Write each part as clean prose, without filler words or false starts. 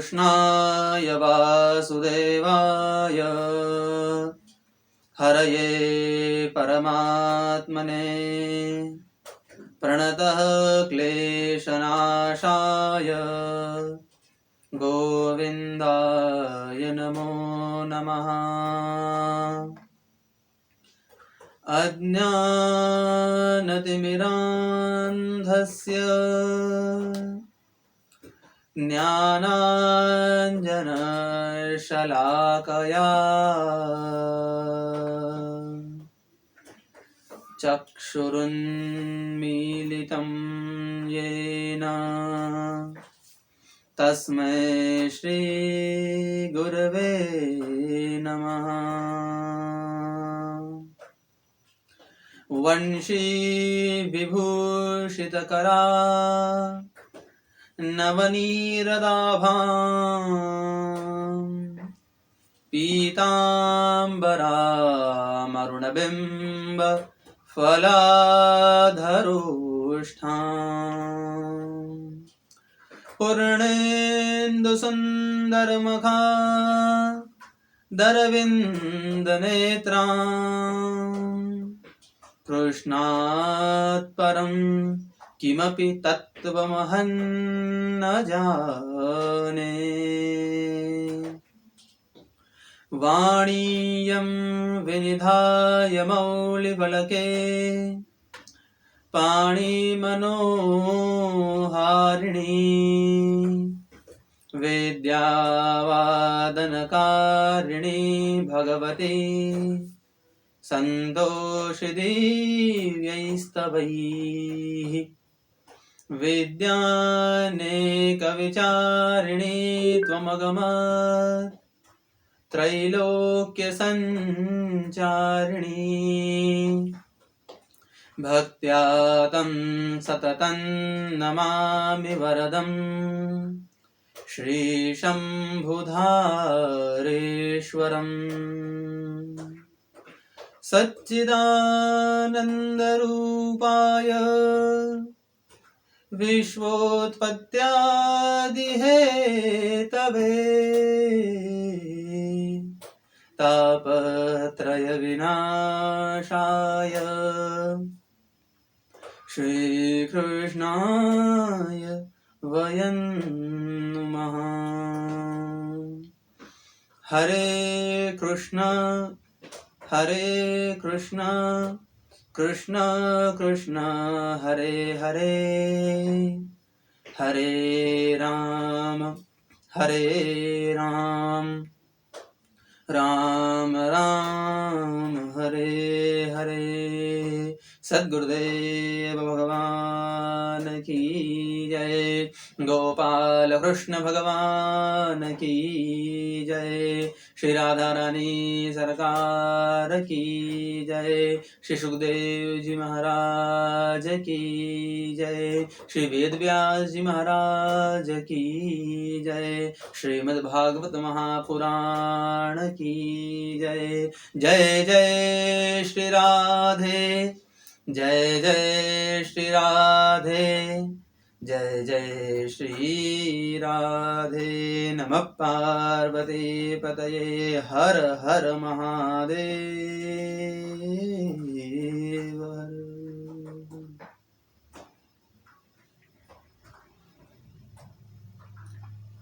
कृष्णाय वासुदेवाय हरये परमात्मने प्रणतः क्लेशनाशाय गोविन्दाय नमो नमः। अज्ञानतिमिरान्धस्य ज्ञानाञ्जनशलाकया चक्षुरुन्मीलितं येन तस्मै श्रीगुरवे नमः। वंशीविभूषितकरा नवनीरदाभां पीताम्बरामरुणबिम्ब फलाधरोष्ठाम् पूर्णेन्दुसुन्दरमुखा दरविन्दनेत्राम् कृष्णात् परं किमपि तत्त्वमहं न जाने। वाणीयं विनिधाय मौलिफलके पाणिमनोहारिणी वेद्यावादनकारिणी भगवती सन्तोषिदिव्यैस्तवैः विद्यानेकविचारिणी त्वमगमत् त्रैलोक्यसञ्चारिणी भक्त्या तं सततं नमामि वरदं श्रीशम्भुधारेश्वरम्। सच्चिदानन्दरूपाय विश्वोत्पत्त्यादिहेतवे तापत्रयविनाशाय श्रीकृष्णाय वयं नमः। हरे कृष्ण कृष्ण कृष्ण हरे हरे हरे राम राम राम हरे हरे। सद्गुरुदेव भगवान की जय। गोपाल कृष्ण भगवान की जय। श्री राधा रानी सरकार की जय। श्री सुखदेव जी महाराज की जय। श्री वेद व्यास जी महाराज की जय। श्रीमद् भागवत महापुराण की जय। जय जय श्री राधे, जय जय श्री राधे, जय जय श्री राधे। नमः पार्वती पतये हर हर महादेव।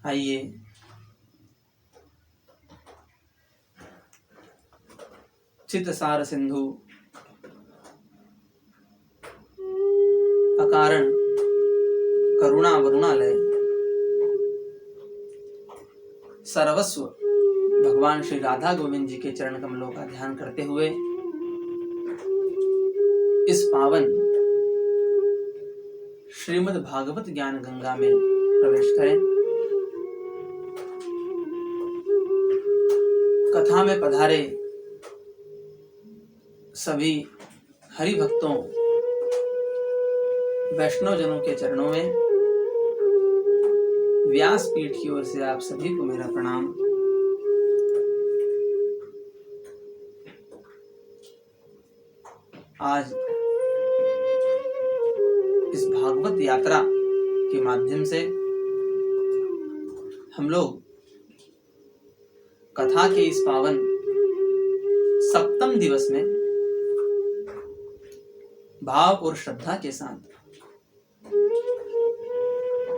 आइए चित्तसार सिंधु अकारण करुणा वरुणालय सर्वस्व भगवान श्री राधा गोविंद जी के चरण कमलों का ध्यान करते हुए इस पावन श्रीमद् भागवत ज्ञान गंगा में प्रवेश करें। कथा में पधारे सभी हरि भक्तों वैष्णव जनों के चरणों में व्यास पीठ की ओर से आप सभी को मेरा प्रणाम। आज इस भागवत यात्रा के माध्यम से हम लोग कथा के इस पावन सप्तम दिवस में भाव और श्रद्धा के साथ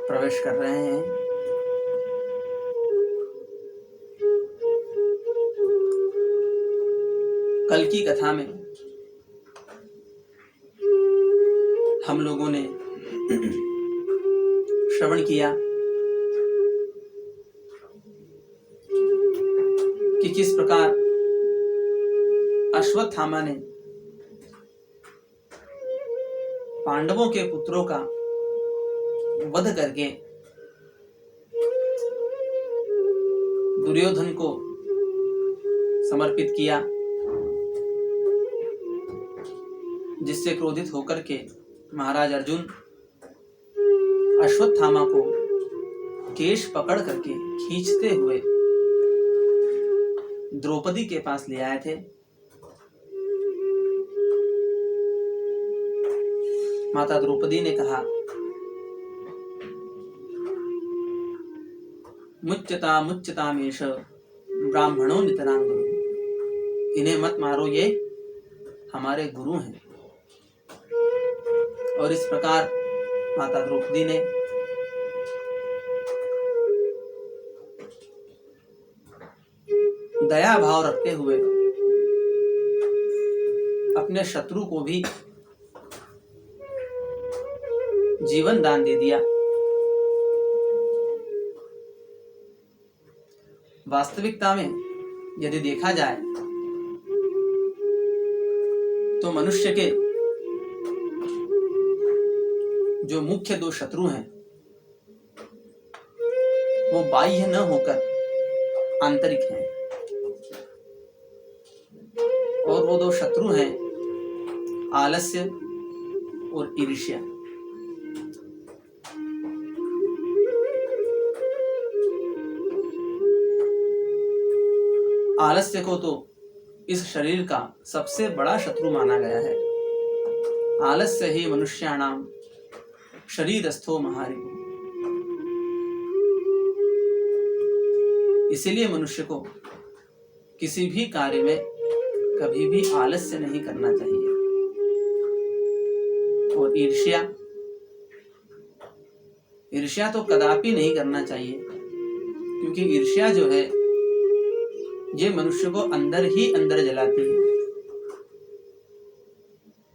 प्रवेश कर रहे हैं। कल की कथा में हम लोगों ने श्रवण किया कि किस प्रकार अश्वत्थामा ने पांडवों के पुत्रों का वध करके दुर्योधन को समर्पित किया, जिससे क्रोधित होकर के महाराज अर्जुन अश्वत्थामा को केश पकड़ करके खींचते हुए द्रौपदी के पास ले आए थे। माता द्रौपदी ने कहा, मुच्यता मुच्यतामेष ब्राह्मणों नितरां गुरु, इन्हें मत मारो, ये हमारे गुरु हैं। और इस प्रकार माता द्रौपदी ने दया भाव रखते हुए अपने शत्रु को भी जीवन दान दे दिया। वास्तविकता में यदि देखा जाए तो मनुष्य के जो मुख्य दो शत्रु हैं वो बाह्य न होकर आंतरिक हैं, और वो दो शत्रु हैं आलस्य और ईर्ष्या। आलस्य को तो इस शरीर का सबसे बड़ा शत्रु माना गया है। आलस्य ही मनुष्याणाम शरीरस्थो महारिपु। इसीलिए मनुष्य को किसी भी कार्य में कभी भी आलस्य नहीं करना चाहिए। और ईर्ष्या तो कदापि नहीं करना चाहिए, क्योंकि ईर्ष्या जो है ये मनुष्य को अंदर ही अंदर जलाती है।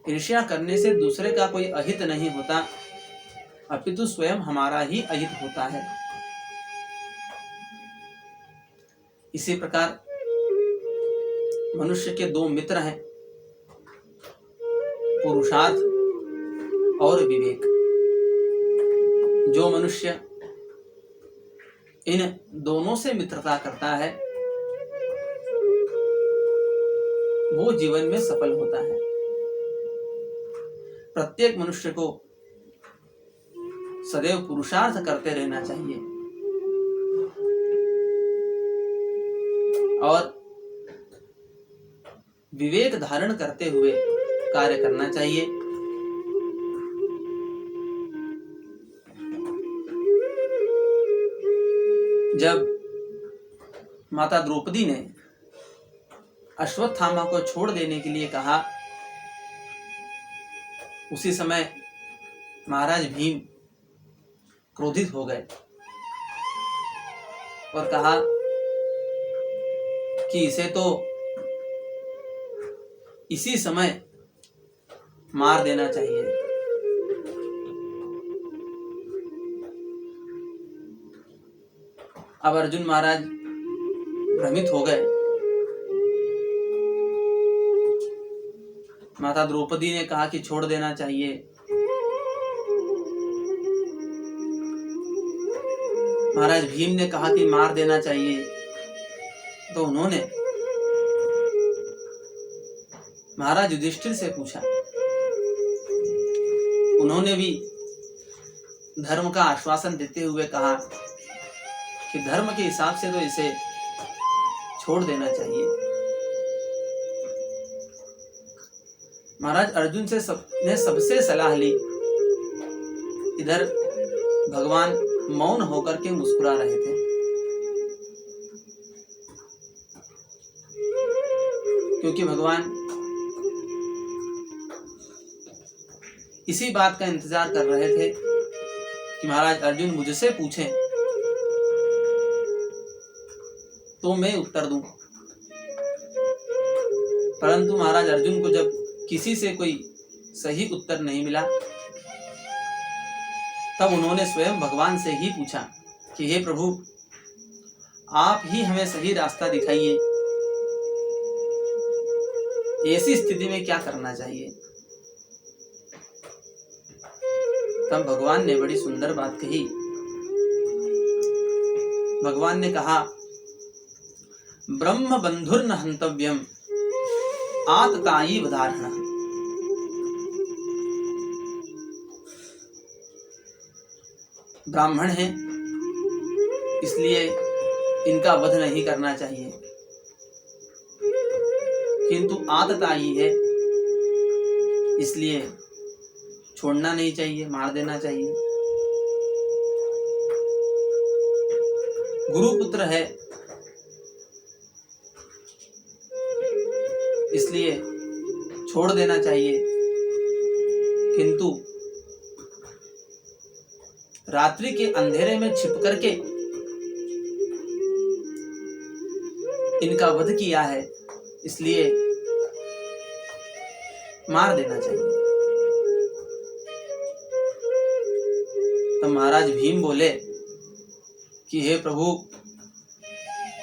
ईर्ष्या करने से दूसरे का कोई अहित नहीं होता, अपितु स्वयं हमारा ही अहित होता है। इसी प्रकार मनुष्य के दो मित्र हैं, पुरुषार्थ और विवेक। जो मनुष्य इन दोनों से मित्रता करता है वो जीवन में सफल होता है। प्रत्येक मनुष्य को सदैव पुरुषार्थ करते रहना चाहिए और विवेक धारण करते हुए कार्य करना चाहिए। जब माता द्रौपदी ने अश्वत्थामा को छोड़ देने के लिए कहा, उसी समय महाराज भीम क्रोधित हो गए और कहा कि इसे तो इसी समय मार देना चाहिए। अब अर्जुन महाराज भ्रमित हो गए। माता द्रौपदी ने कहा कि छोड़ देना चाहिए। महाराज भीम ने कहा कि मार देना चाहिए। तो उन्होंने महाराज युधिष्ठिर से पूछा। उन्होंने भी धर्म का आश्वासन देते हुए कहा कि धर्म के हिसाब से तो इसे छोड़ देना चाहिए। महाराज अर्जुन से ने सबसे सलाह ली। इधर भगवान मौन होकर के मुस्कुरा रहे थे। क्योंकि भगवान इसी बात का इंतजार कर रहे थे कि महाराज अर्जुन मुझसे पूछें तो मैं उत्तर दूं। परंतु महाराज अर्जुन को जब किसी से कोई सही उत्तर नहीं मिला, तब उन्होंने स्वयं भगवान से ही पूछा कि हे प्रभु, आप ही हमें सही रास्ता दिखाइए, ऐसी स्थिति में क्या करना चाहिए। तब भगवान ने बड़ी सुंदर बात कही। भगवान ने कहा, ब्रह्म बंधुर्न हंतव्यम आततायी वधारणः। ब्राह्मण हैं इसलिए इनका वध नहीं करना चाहिए, किंतु आततायी है इसलिए छोड़ना नहीं चाहिए, मार देना चाहिए। गुरुपुत्र है इसलिए छोड़ देना चाहिए, किंतु रात्रि के अंधेरे में छिप करके इनका वध किया है इसलिए मार देना चाहिए। तो महाराज भीम बोले कि हे प्रभु,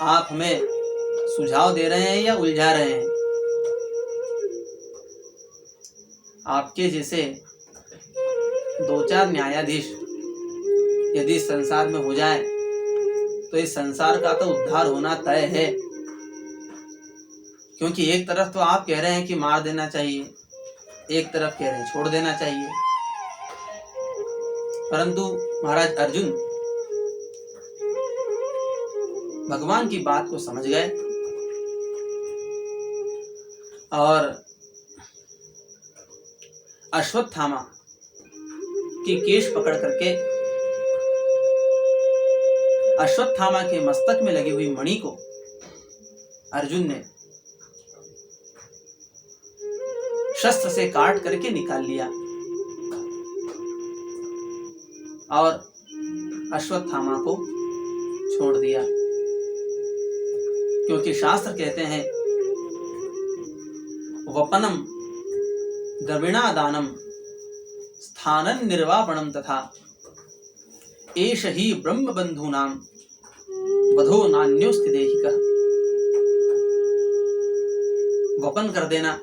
आप हमें सुझाव दे रहे हैं या उलझा रहे हैं? आपके जैसे दो चार न्यायाधीश यदि संसार में हो जाए तो इस संसार का तो उद्धार होना तय है, क्योंकि एक तरफ तो आप कह रहे हैं कि मार देना चाहिए, एक तरफ कह रहे हैं छोड़ देना चाहिए। परंतु महाराज अर्जुन भगवान की बात को समझ गए और अश्वत्थामा की केश पकड़ करके अश्वत्थामा के मस्तक में लगी हुई मणि को अर्जुन ने शस्त्र से काट करके निकाल लिया और अश्वत्थामा को छोड़ दिया, क्योंकि शास्त्र कहते हैं वपनम द्रविणादानम स्थानं निर्वापणम तथा एष ही ब्रह्म बंधूनां वधो नान्योस्ति देहिकः। वपन कर देना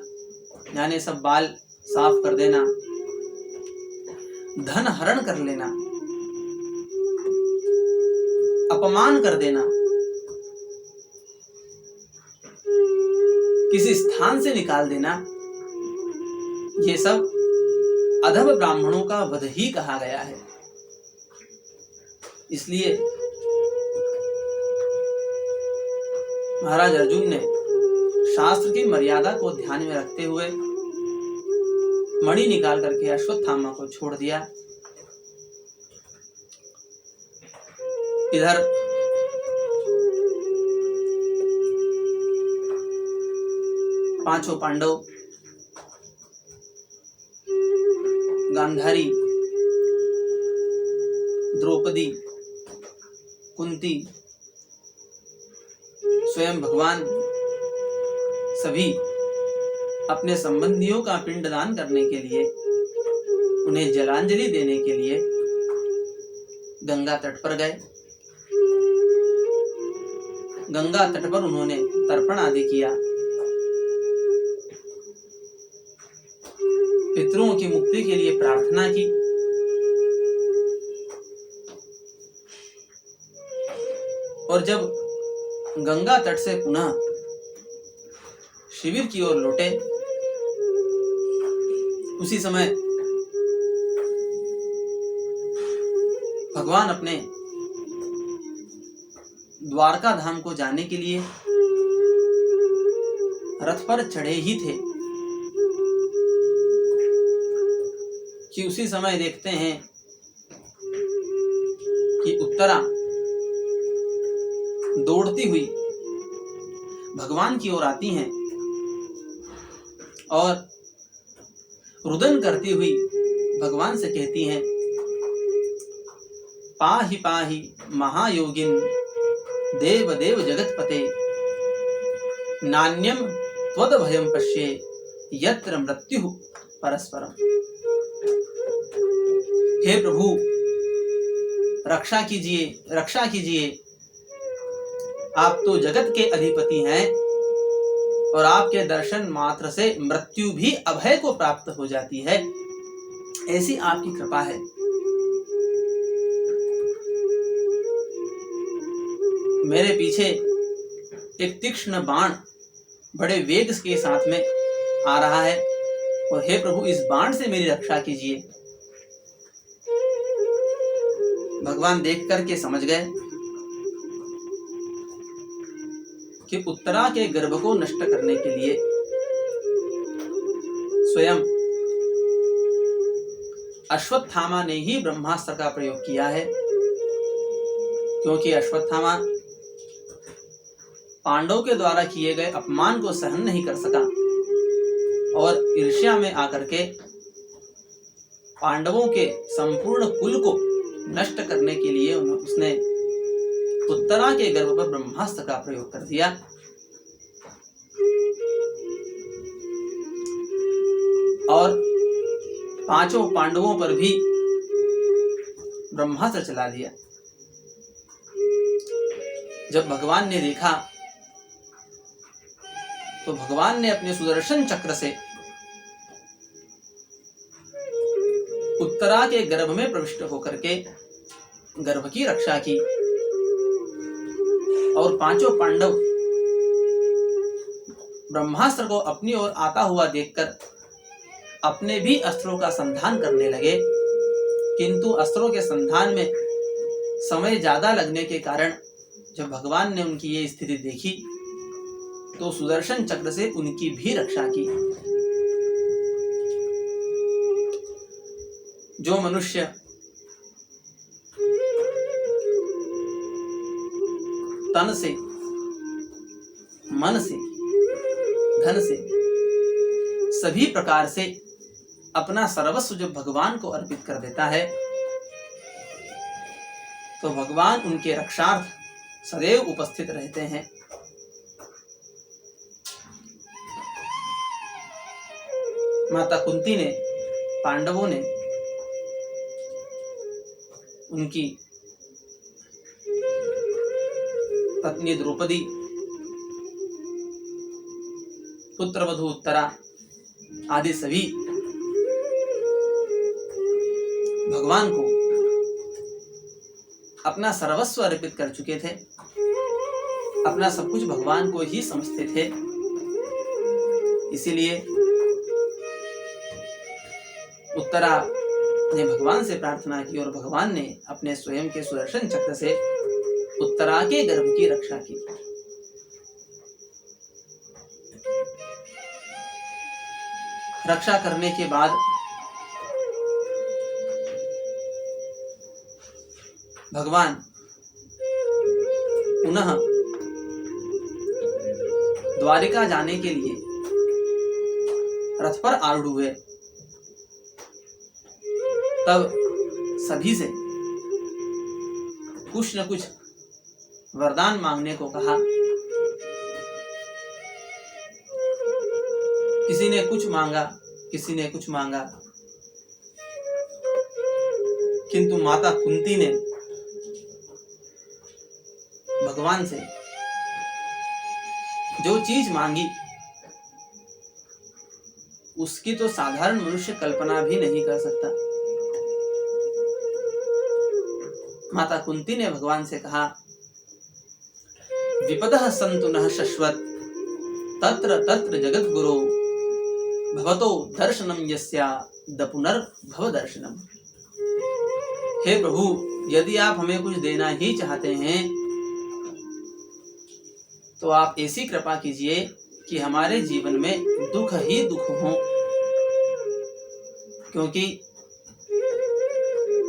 यानी सब बाल साफ कर देना, धन हरण कर लेना, अपमान कर देना, किसी स्थान से निकाल देना, ये सब अधम ब्राह्मणों का वध ही कहा गया है। इसलिए महाराज अर्जुन ने शास्त्र की मर्यादा को ध्यान में रखते हुए मणि निकाल करके अश्वत्थामा को छोड़ दिया। इधर पांचों पांडव गांधारी, द्रौपदी, कुंती, स्वयं भगवान सभी अपने संबंधियों का पिंडदान करने के लिए, उन्हें जलांजलि देने के लिए गंगा तट पर गए। गंगा तट पर उन्होंने तर्पण आदि किया, पितरों की मुक्ति के लिए प्रार्थना की। और जब गंगा तट से पुनः शिविर की ओर लौटे, उसी समय भगवान अपने द्वारका धाम को जाने के लिए रथ पर चढ़े ही थे कि उसी समय देखते हैं कि उत्तरा दौड़ती हुई भगवान की ओर आती हैं और रुदन करती हुई भगवान से कहती हैं, पाहि पाहि महायोगिन देव देव जगतपते, नान्यम त्वद भयम पश्ये यत्र मृत्यु परस्परम। हे प्रभु, रक्षा कीजिए, रक्षा कीजिए। आप तो जगत के अधिपति हैं और आपके दर्शन मात्र से मृत्यु भी अभय को प्राप्त हो जाती है, ऐसी आपकी कृपा है। मेरे पीछे एक तीक्ष्ण बाण बड़े वेग के साथ में आ रहा है और हे प्रभु, इस बाण से मेरी रक्षा कीजिए। भगवान देख करके समझ गए कि उत्तरा के गर्भ को नष्ट करने के लिए स्वयं अश्वत्थामा ने ही ब्रह्मास्त्र का प्रयोग किया है, क्योंकि अश्वत्थामा पांडवों के द्वारा किए गए अपमान को सहन नहीं कर सका और ईर्ष्या में आकर के पांडवों के संपूर्ण कुल को नष्ट करने के लिए उसने उत्तरा के गर्भ पर ब्रह्मास्त्र का प्रयोग कर दिया। और पांचों पांडवों पर भी ब्रह्मास्त्र चला दिया। जब भगवान ने देखा तो भगवान ने अपने सुदर्शन चक्र से उत्तरा के गर्भ में प्रविष्ट होकर के गर्भ की रक्षा की और पांचों पांडव ब्रह्मास्त्र को अपनी ओर आता हुआ देखकर अपने भी अस्त्रों का संधान करने लगे, किंतु अस्त्रों के संधान में समय ज्यादा लगने के कारण जब भगवान ने उनकी ये स्थिति देखी तो सुदर्शन चक्र से उनकी भी रक्षा की। जो मनुष्य तन से, मन से, धन से, सभी प्रकार से अपना सर्वस्व जब भगवान को अर्पित कर देता है तो भगवान उनके रक्षार्थ सदैव उपस्थित रहते हैं। माता कुंती ने, पांडवों ने उनकी पत्नी द्रौपदी, पुत्रवधू उत्तरा आदि सभी भगवान को अपना सर्वस्व अर्पित कर चुके थे, अपना सब कुछ भगवान को ही समझते थे। इसीलिए उत्तरा ने भगवान से प्रार्थना की और भगवान ने अपने स्वयं के सुदर्शन चक्र से उत्तरा के गर्भ की रक्षा की। रक्षा करने के बाद भगवान पुनः द्वारिका जाने के लिए रथ पर आरूढ़ हुए। तब सभी से कुछ न कुछ वरदान मांगने को कहा। किसी ने कुछ मांगा, किसी ने कुछ मांगा, किंतु माता कुंती ने भगवान से जो चीज मांगी उसकी तो साधारण मनुष्य कल्पना भी नहीं कर सकता। माता कुंती ने भगवान से कहा, विपदः सन्तु नः शश्वत् तत्र तत्र जगत गुरो भवतो दर्शनम यस्या द पुनर्भव दर्शनम। हे प्रभु, यदि आप हमें कुछ देना ही चाहते हैं तो आप ऐसी कृपा कीजिए कि हमारे जीवन में दुख ही दुख हो, क्योंकि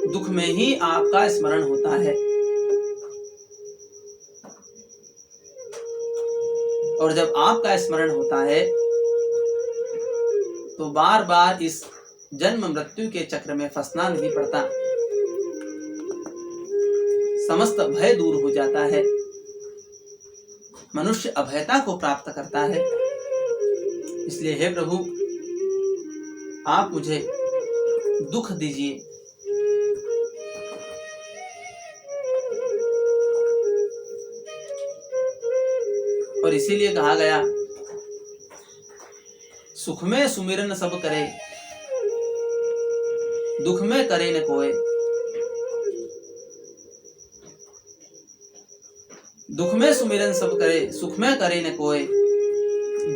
दुख में ही आपका स्मरण होता है। और जब आपका स्मरण होता है तो बार बार इस जन्म मृत्यु के चक्र में फंसना नहीं पड़ता, समस्त भय दूर हो जाता है, मनुष्य अभयता को प्राप्त करता है। इसलिए हे प्रभु, आप मुझे दुख दीजिए। और इसीलिए कहा गया, सुख में सुमिरन सब करे, दुख में करे न कोय। दुख में सुमिरन सब करे, सुख में करे न कोय।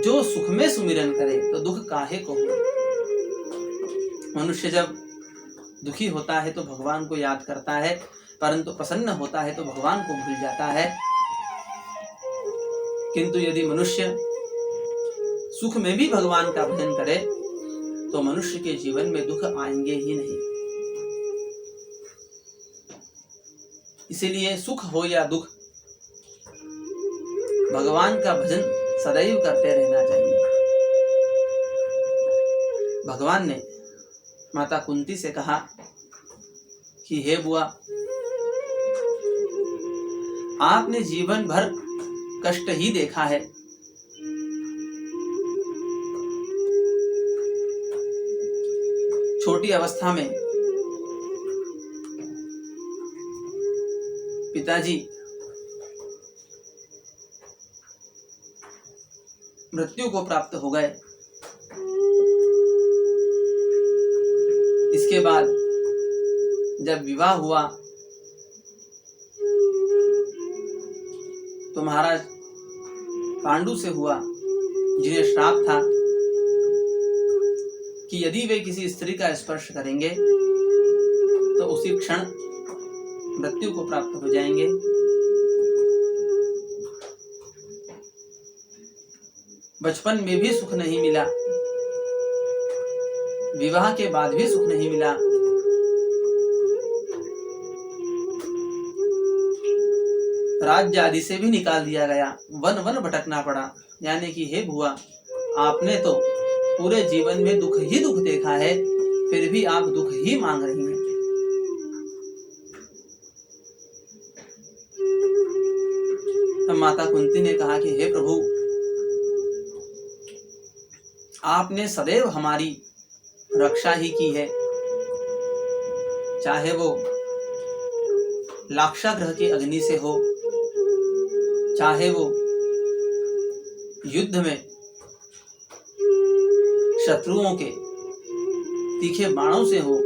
जो सुख में सुमिरन करे तो दुख काहे को हो। मनुष्य जब दुखी होता है तो भगवान को याद करता है, परंतु प्रसन्न होता है तो भगवान को भूल जाता है। किंतु यदि मनुष्य सुख में भी भगवान का भजन करे तो मनुष्य के जीवन में दुख आएंगे ही नहीं। इसीलिए सुख हो या दुख, भगवान का भजन सदैव करते रहना चाहिए। भगवान ने माता कुंती से कहा कि हे बुआ, आपने जीवन भर कष्ट ही देखा है, छोटी अवस्था में पिताजी मृत्यु को प्राप्त हो गए। इसके बाद जब विवाह हुआ तो महाराज पांडु से हुआ, जिन्हें श्राप था कि यदि वे किसी स्त्री का स्पर्श करेंगे तो उसी क्षण मृत्यु को प्राप्त हो जाएंगे। बचपन में भी सुख नहीं मिला, विवाह के बाद भी सुख नहीं मिला, राज्य आदि से भी निकाल दिया गया, वन वन भटकना पड़ा। यानी कि हे बुआ, आपने तो पूरे जीवन में दुख ही दुख देखा है, फिर भी आप दुख ही मांग रही हैं। तब माता कुंती ने कहा कि हे प्रभु, आपने सदैव हमारी रक्षा ही की है, चाहे वो लाक्षागृह की अग्नि से हो, चाहे वो युद्ध में शत्रुओं के तीखे बाणों से हो,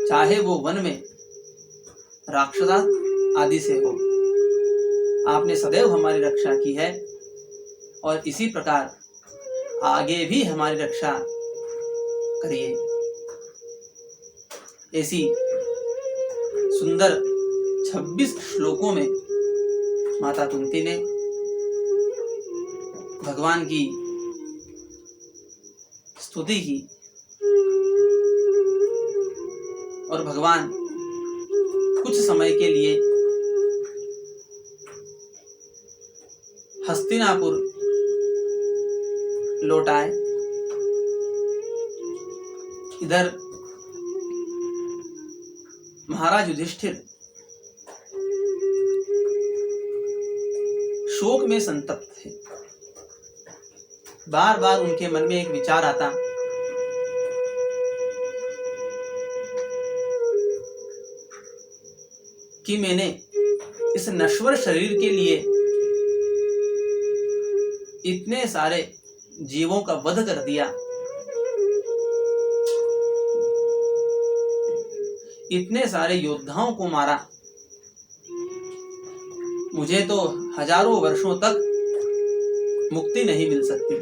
चाहे वो वन में राक्षस आदि से हो, आपने सदैव हमारी रक्षा की है और इसी प्रकार आगे भी हमारी रक्षा करिए। ऐसी सुंदर 26 श्लोकों में माता कुंती ने भगवान की स्तुति की और भगवान कुछ समय के लिए हस्तिनापुर लौट आए। इधर महाराज युधिष्ठिर शोक में संतप्त थे। बार बार उनके मन में एक विचार आता कि मैंने इस नश्वर शरीर के लिए इतने सारे जीवों का वध कर दिया, इतने सारे योद्धाओं को मारा, मुझे तो हजारों वर्षों तक मुक्ति नहीं मिल सकती।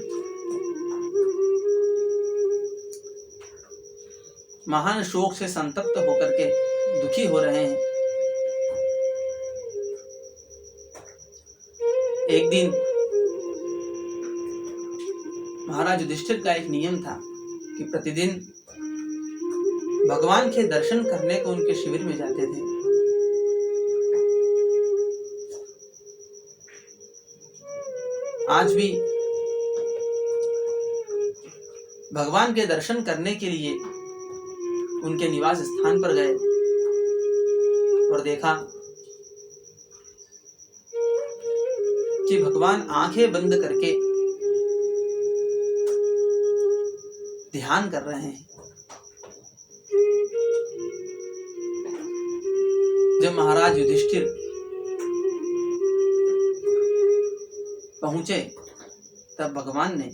महान शोक से संतप्त होकर के दुखी हो रहे हैं। एक दिन महाराज युधिष्ठिर का एक नियम था कि प्रतिदिन भगवान के दर्शन करने को उनके शिविर में जाते थे। आज भी भगवान के दर्शन करने के लिए उनके निवास स्थान पर गए और देखा कि भगवान आंखें बंद करके ध्यान कर रहे हैं। जब महाराज युधिष्ठिर पहुंचे तब भगवान ने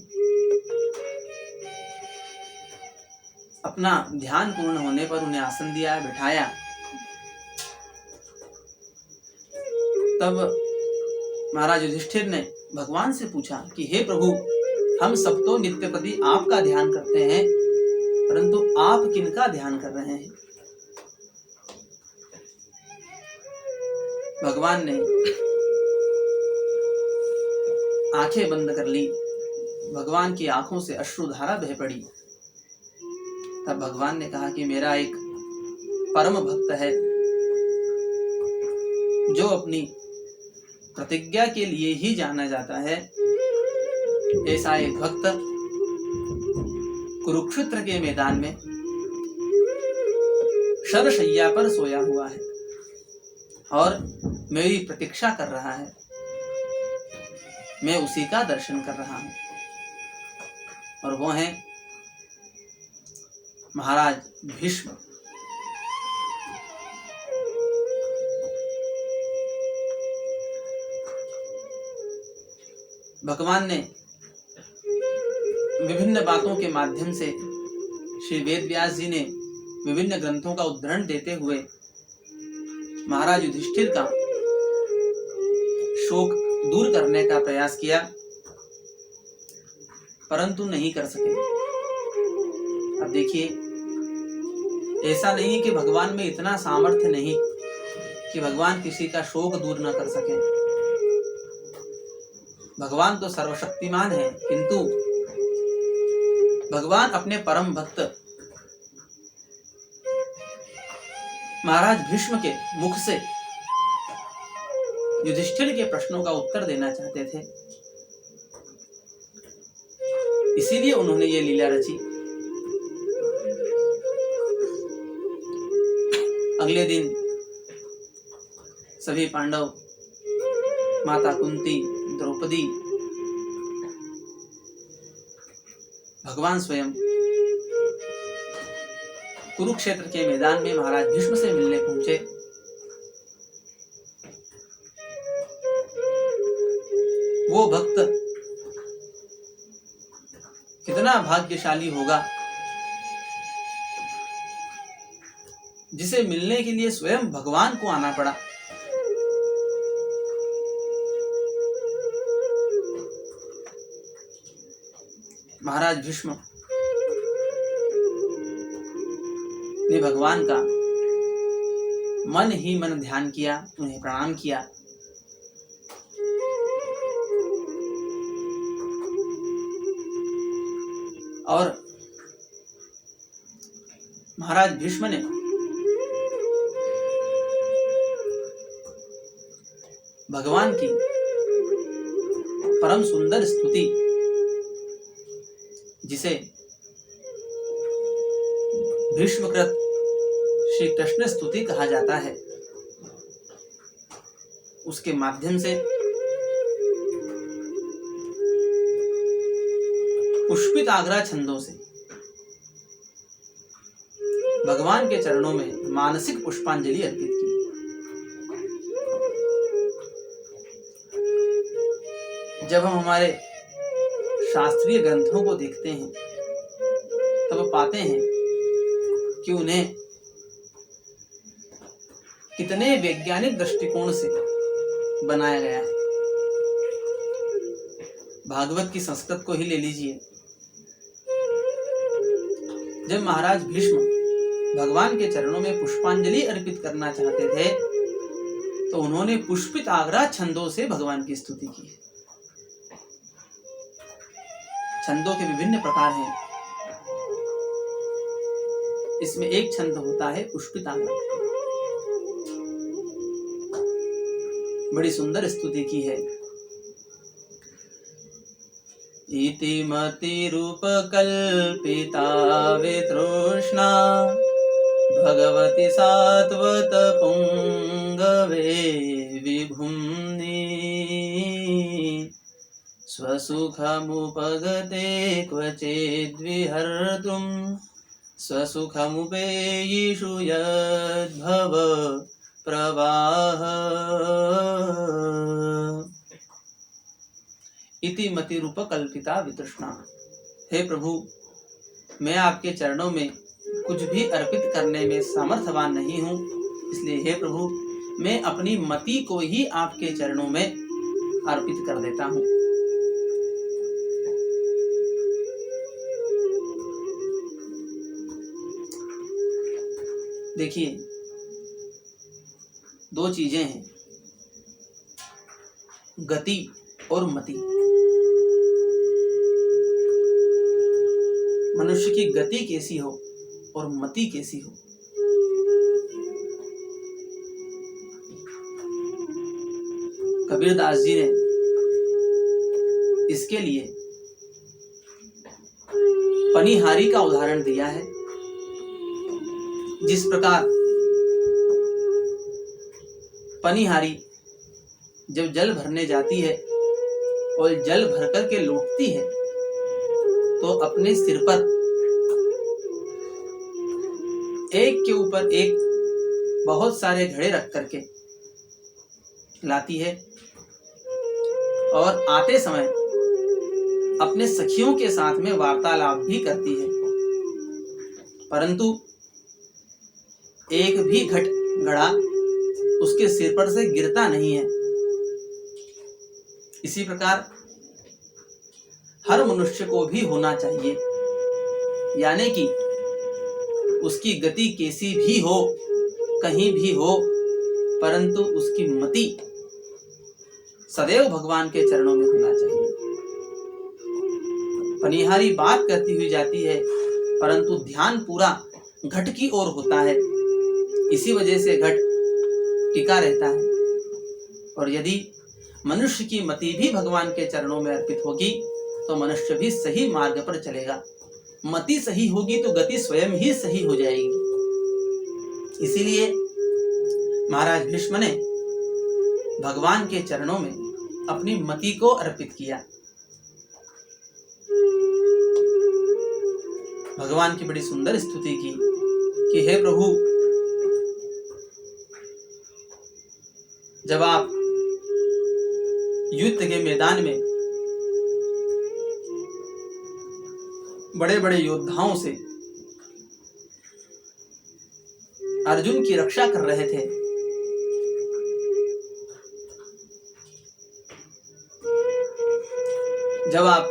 अपना ध्यान पूर्ण होने पर उन्हें आसन दिया, बिठाया। तब महाराज युधिष्ठिर ने भगवान से पूछा कि हे प्रभु, हम सब तो नित्य प्रति आपका ध्यान करते हैं, परंतु आप किनका ध्यान कर रहे हैं? भगवान ने आंखें बंद कर ली। भगवान की आंखों से अश्रुधारा बह पड़ी। तब भगवान ने कहा कि मेरा एक परम भक्त है जो अपनी प्रतिज्ञा के लिए ही जाना जाता है। ऐसा एक भक्त कुरुक्षेत्र के मैदान में शरशैया पर सोया हुआ है और मेरी प्रतीक्षा कर रहा है। मैं उसी का दर्शन कर रहा हूं और वो है महाराज भीष्म। भगवान ने विभिन्न बातों के माध्यम से श्री वेद व्यास जी ने विभिन्न ग्रंथों का उद्धरण देते हुए महाराज युधिष्ठिर का शोक दूर करने का प्रयास किया, परंतु नहीं कर सके। अब देखिए, ऐसा नहीं है कि भगवान में इतना सामर्थ्य नहीं कि भगवान किसी का शोक दूर न कर सके। भगवान तो सर्वशक्तिमान है, किंतु भगवान अपने परम भक्त महाराज भीष्म के मुख से युधिष्ठिर के प्रश्नों का उत्तर देना चाहते थे। इसीलिए उन्होंने ये लीला रची। अगले दिन सभी पांडव, माता कुंती, द्रौपदी, भगवान स्वयं कुरुक्षेत्र के मैदान में महाराज भीष्म से मिलने पहुंचे। वो भक्त कितना भाग्यशाली होगा जिसे मिलने के लिए स्वयं भगवान को आना पड़ा। महाराज भीष्म ने भगवान का मन ही मन ध्यान किया, उन्हें प्रणाम किया। और महाराज भीष्म ने भगवान की परम सुंदर स्तुति, जिसे भीष्मकृत श्री कृष्ण स्तुति कहा जाता है, उसके माध्यम से पुष्पित आग्रा छंदों से भगवान के चरणों में मानसिक पुष्पांजलि अर्पित की। जब हम हमारे शास्त्रीय ग्रंथों को देखते हैं तब पाते हैं कि उन्हें कितने वैज्ञानिक दृष्टिकोण से बनाया गया है। भागवत की संस्कृत को ही ले लीजिए। जब महाराज भीष्म भगवान के चरणों में पुष्पांजलि अर्पित करना चाहते थे तो उन्होंने पुष्पित आग्रा छंदों से भगवान की स्तुति की। छंदों के विभिन्न प्रकार हैं, इसमें एक छंद होता है पुष्पित आग्रा। बड़ी सुंदर स्तुति की है। इति मतिरूपकल्पिता वितृष्णा भगवति सात्वत पुंगवे विभुम्नि स्वसुखमुपगते क्वचिद्विहर्तुं स्वसुखमुपेयिषु यद्भव प्रवाह इति मति रूप कल्पिता वितृष्णा। हे प्रभु, मैं आपके चरणों में कुछ भी अर्पित करने में सामर्थ्यवान नहीं हूँ, इसलिए हे प्रभु, मैं अपनी मति को ही आपके चरणों में अर्पित कर देता हूँ। देखिए, दो चीजें हैं, गति और मति। मनुष्य की गति कैसी हो और मति कैसी हो, कबीरदास जी ने इसके लिए पनिहारी का उदाहरण दिया है। जिस प्रकार पनिहारी जब जल भरने जाती है और जल भर कर के लौटती है तो अपने सिर पर एक के ऊपर एक बहुत सारे घड़े रख करके लाती है और आते समय अपने सखियों के साथ में वार्तालाप भी करती है, परंतु एक भी घड़ा उसके सिर पर से गिरता नहीं है। इसी प्रकार हर मनुष्य को भी होना चाहिए, यानी कि उसकी गति कैसी भी हो, कहीं भी हो, परंतु उसकी मति सदैव भगवान के चरणों में होना चाहिए। पनिहारी बात करती हुई जाती है, परंतु ध्यान पूरा घट की ओर होता है, इसी वजह से घट टिका रहता है। और यदि मनुष्य की मति भी भगवान के चरणों में अर्पित होगी तो मनुष्य भी सही मार्ग पर चलेगा। मति सही होगी तो गति स्वयं ही सही हो जाएगी। इसीलिए महाराज भीष्म ने भगवान के चरणों में अपनी मति को अर्पित किया। भगवान की बड़ी सुंदर स्तुति की कि हे प्रभु, जब आप युद्ध के मैदान में बड़े बड़े योद्धाओं से अर्जुन की रक्षा कर रहे थे, जब आप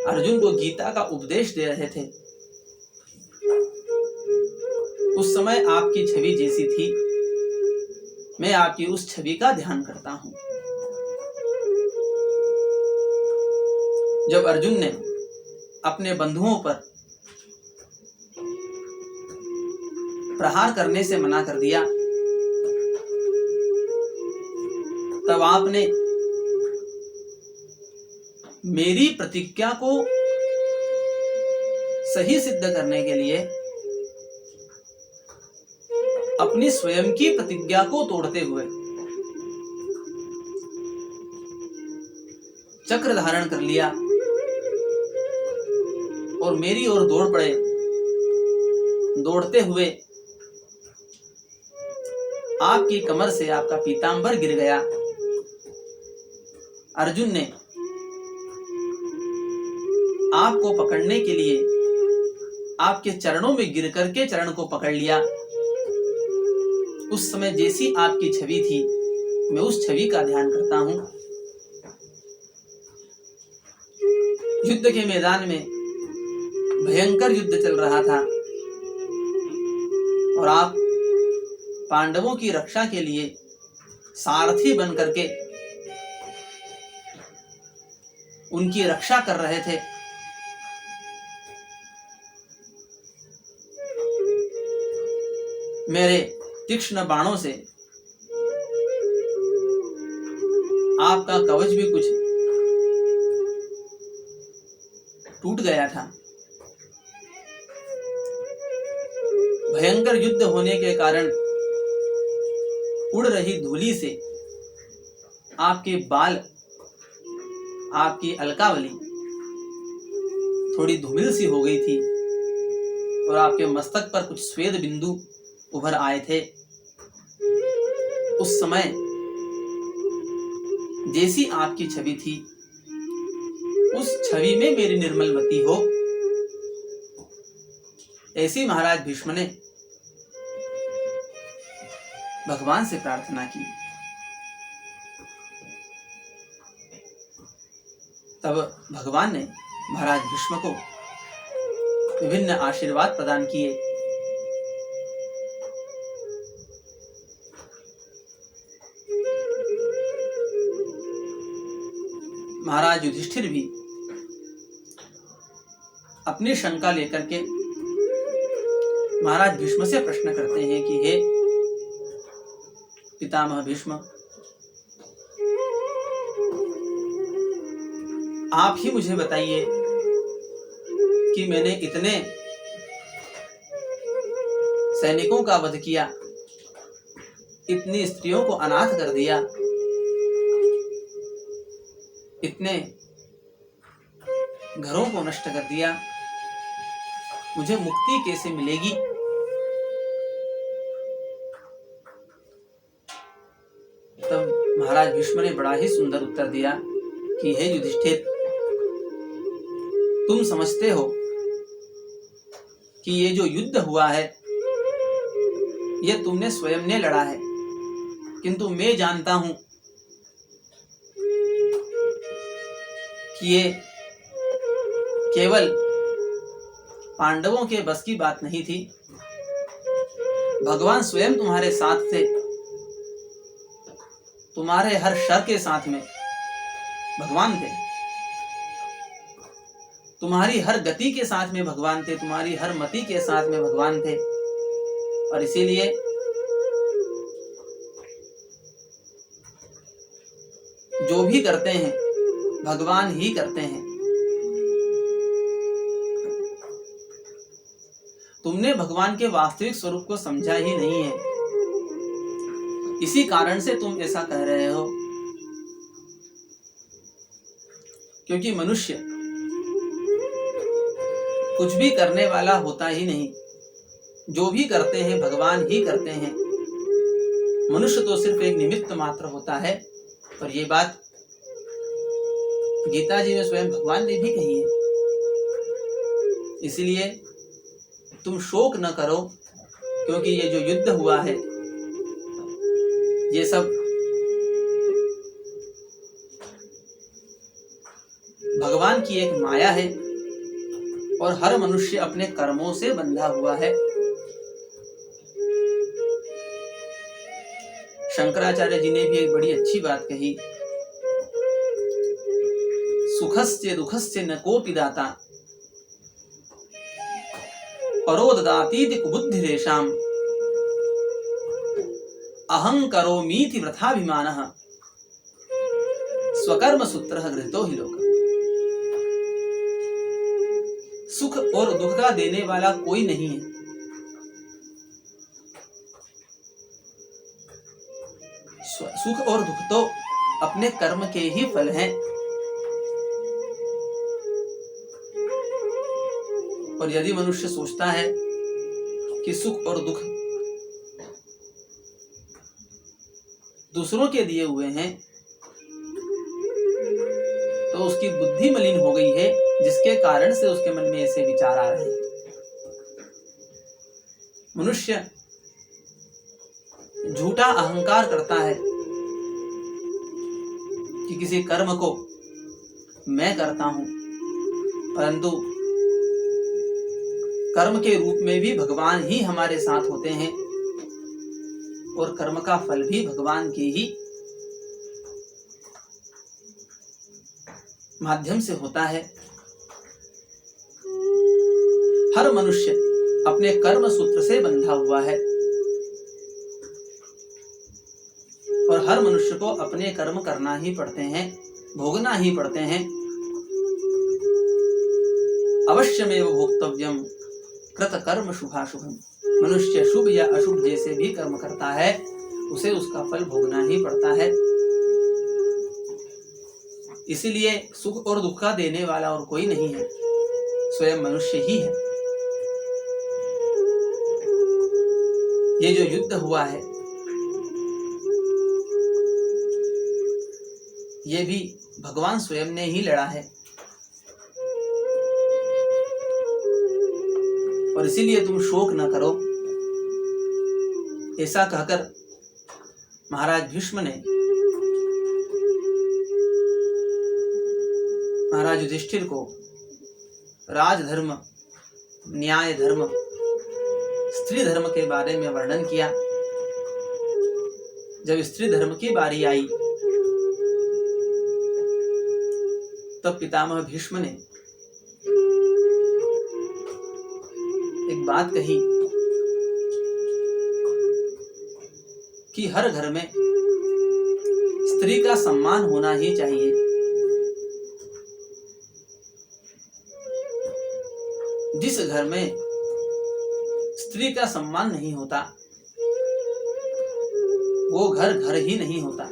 अर्जुन को गीता का उपदेश दे रहे थे, उस समय आपकी छवि जैसी थी, मैं आपकी उस छवि का ध्यान करता हूं। जब अर्जुन ने अपने बंधुओं पर प्रहार करने से मना कर दिया, तब आपने मेरी प्रतिज्ञा को सही सिद्ध करने के लिए अपनी स्वयं की प्रतिज्ञा को तोड़ते हुए चक्र धारण कर लिया और मेरी ओर दौड़ पड़े। दौड़ते हुए आपकी कमर से आपका पीतांबर गिर गया। अर्जुन ने आपको पकड़ने के लिए आपके चरणों में गिर करके चरण को पकड़ लिया। उस समय जैसी आपकी छवि थी, मैं उस छवि का ध्यान करता हूं। युद्ध के मैदान में भयंकर युद्ध चल रहा था और आप पांडवों की रक्षा के लिए सारथी बन करके उनकी रक्षा कर रहे थे। मेरे तीक्ष्ण बाणों से आपका कवच भी कुछ टूट गया था। भयंकर युद्ध होने के कारण उड़ रही धूली से आपके बाल, आपकी अलकावली थोड़ी धूमिल सी हो गई थी और आपके मस्तक पर कुछ श्वेत बिंदु उभर आए थे। उस समय जैसी आपकी छवि थी, उस छवि में मेरी निर्मलमती हो, ऐसी महाराज भीष्म ने भगवान से प्रार्थना की। तब भगवान ने महाराज भीष्म को विभिन्न आशीर्वाद प्रदान किए। महाराज युधिष्ठिर भी अपनी शंका लेकर के महाराज भीष्म से प्रश्न करते हैं कि हे पितामह भीष्म, आप ही मुझे बताइए कि मैंने इतने सैनिकों का वध किया, इतनी स्त्रियों को अनाथ कर दिया, इतने घरों को नष्ट कर दिया, मुझे मुक्ति कैसे मिलेगी? तब महाराज भीष्म ने बड़ा ही सुंदर उत्तर दिया कि हे युधिष्ठिर, तुम समझते हो कि ये जो युद्ध हुआ है ये तुमने स्वयं ने लड़ा है, किंतु मैं जानता हूं कि ये केवल पांडवों के बस की बात नहीं थी। भगवान स्वयं तुम्हारे साथ थे, तुम्हारे हर शर के साथ में भगवान थे, तुम्हारी हर गति के साथ में भगवान थे, तुम्हारी हर मति के साथ में भगवान थे। और इसीलिए जो भी करते हैं भगवान ही करते हैं। तुमने भगवान के वास्तविक स्वरूप को समझा ही नहीं है, इसी कारण से तुम ऐसा कह रहे हो। क्योंकि मनुष्य कुछ भी करने वाला होता ही नहीं, जो भी करते हैं भगवान ही करते हैं। मनुष्य तो सिर्फ एक निमित्त मात्र होता है। और ये बात गीता जी में स्वयं भगवान ने भी कही है। इसलिए तुम शोक न करो, क्योंकि ये जो युद्ध हुआ है ये सब भगवान की एक माया है और हर मनुष्य अपने कर्मों से बंधा हुआ है। शंकराचार्य जी ने भी एक बड़ी अच्छी बात कही, सुखस्य दुखस्य न कोपि दाता परो ददातीति कुबुद्धिरेषाम् अहं करोमीति वृथाभिमानः स्वकर्म सूत्रः गृहीतो हि लोकः। सुख और दुख का देने वाला कोई नहीं है। सुख और दुख तो अपने कर्म के ही फल हैं। और यदि मनुष्य सोचता है कि सुख और दुख दूसरों के दिए हुए हैं, तो उसकी बुद्धि मलिन हो गई है, जिसके कारण से उसके मन में ऐसे विचार आ रहे हैं। मनुष्य झूठा अहंकार करता है कि किसी कर्म को मैं करता हूं, परंतु कर्म के रूप में भी भगवान ही हमारे साथ होते हैं और कर्म का फल भी भगवान के ही माध्यम से होता है। हर मनुष्य अपने कर्म सूत्र से बंधा हुआ है और हर हर मनुष्य को अपने कर्म करना ही पड़ते हैं, भोगना ही पड़ते हैं। अवश्यमेव भोक्तव्यम कृत कर्म शुभाशुभम। मनुष्य शुभ या अशुभ जैसे भी कर्म करता है उसे उसका फल भोगना ही पड़ता है। इसीलिए सुख और दुख का देने वाला और कोई नहीं है, स्वयं मनुष्य ही है। ये जो युद्ध हुआ है ये भी भगवान स्वयं ने ही लड़ा है, और इसीलिए तुम शोक न करो। ऐसा कहकर महाराज भीष्म ने महाराज युधिष्ठिर को राजधर्म, न्याय धर्म, स्त्री धर्म के बारे में वर्णन किया। जब स्त्री धर्म की बारी आई तब पितामह भीष्म ने एक बात कही कि हर घर में स्त्री का सम्मान होना ही चाहिए। जिस घर में स्त्री का सम्मान नहीं होता वो घर घर ही नहीं होता।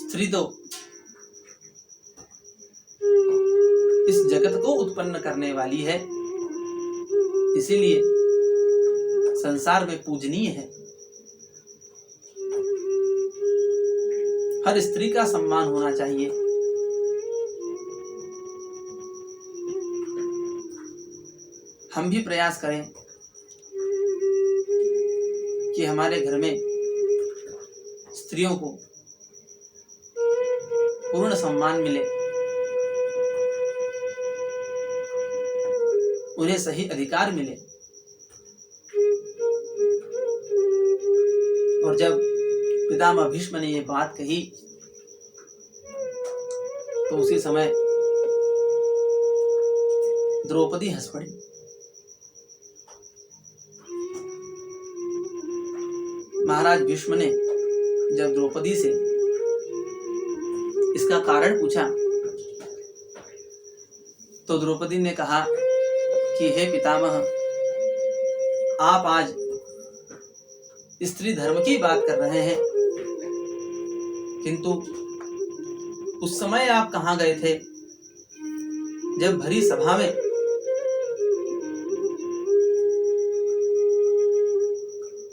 स्त्री तो इस जगत को उत्पन्न करने वाली है, इसीलिए संसार में पूजनीय है। हर स्त्री का सम्मान होना चाहिए। हम भी प्रयास करें कि हमारे घर में स्त्रियों को पूर्ण सम्मान मिले, उन्हें सही अधिकार मिले। और जब पितामह भीष्म ने ये बात कही तो उसी समय द्रौपदी हंस पड़ी। महाराज भीष्म ने जब द्रौपदी से इसका कारण पूछा तो द्रौपदी ने कहा कि हे पितामह, आप आज स्त्री धर्म की बात कर रहे हैं, किंतु उस समय आप कहाँ गए थे जब भरी सभा में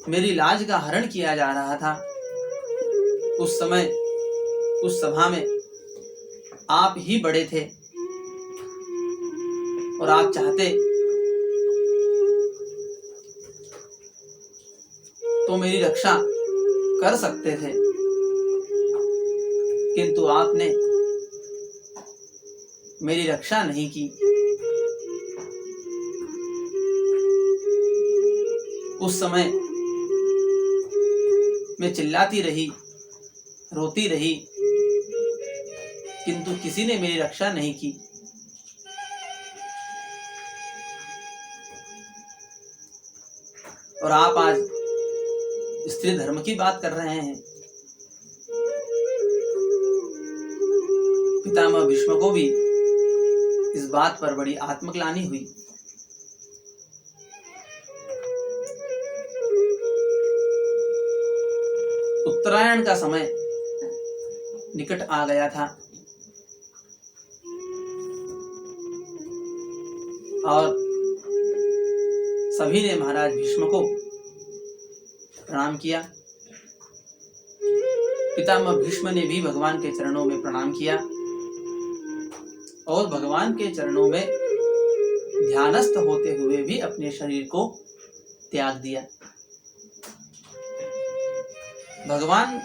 मेरी लाज का हरण किया जा रहा था। उस समय उस सभा में आप ही बड़े थे और आप चाहते तो मेरी रक्षा कर सकते थे, किंतु आपने मेरी रक्षा नहीं की। उस समय मैं चिल्लाती रही, रोती रही, किंतु किसी ने मेरी रक्षा नहीं की। और आप आज स्त्री धर्म की बात कर रहे हैं। पितामह भीष्म को भी इस बात पर बड़ी आत्मग्लानि हुई। उत्तरायण का समय निकट आ गया था और सभी ने महाराज भीष्म को प्रणाम किया। पितामह भीष्म ने भी भगवान के चरणों में प्रणाम किया और भगवान के चरणों में ध्यानस्थ होते हुए भी अपने शरीर को त्याग दिया। भगवान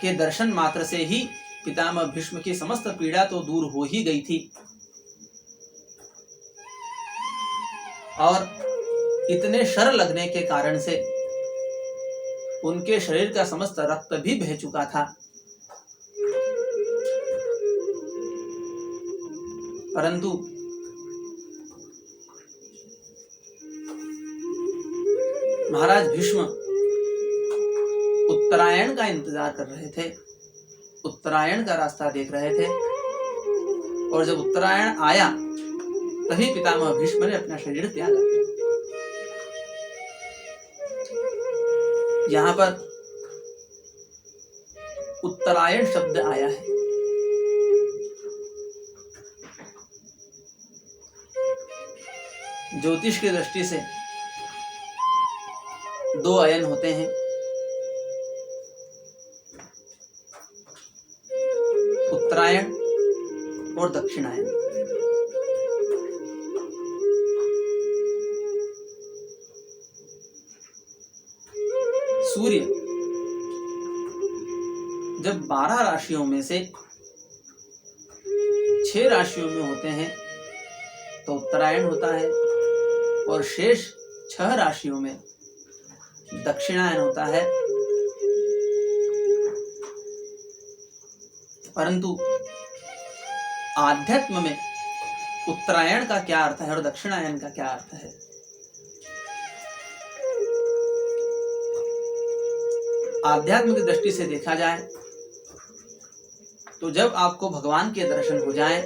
के दर्शन मात्र से ही पितामह भीष्म की समस्त पीड़ा तो दूर हो ही गई थी और इतने शर लगने के कारण से उनके शरीर का समस्त रक्त भी बह चुका था। परंतु महाराज भीष्म उत्तरायण का इंतजार कर रहे थे, उत्तरायण का रास्ता देख रहे थे, और जब उत्तरायण आया तभी पितामह भीष्म ने अपना शरीर त्यागा। यहाँ पर उत्तरायण शब्द आया है। ज्योतिष की दृष्टि से दो अयन होते हैं, उत्तरायण और दक्षिणायन। सूर्य जब 12 राशियों में से 6 राशियों में होते हैं तो उत्तरायण होता है, और शेष 6 राशियों में दक्षिणायन होता है। परंतु आध्यात्म में उत्तरायण का क्या अर्थ है और दक्षिणायन का क्या अर्थ है? आध्यात्म की दृष्टि से देखा जाए तो जब आपको भगवान के दर्शन हो जाएं,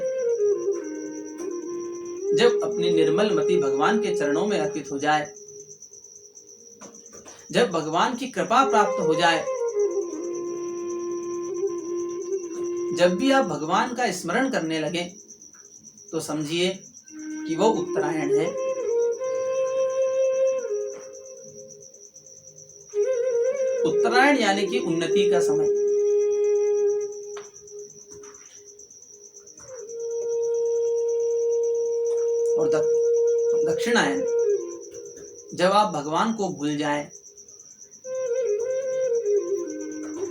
जब अपनी निर्मल मति भगवान के चरणों में अर्पित हो जाए, जब भगवान की कृपा प्राप्त हो जाए, जब भी आप भगवान का स्मरण करने लगे तो समझिए कि वो उत्तरायण है। उत्तरायण यानी कि उन्नति का समय। और दक्षिणायन जब आप भगवान को भूल जाएं,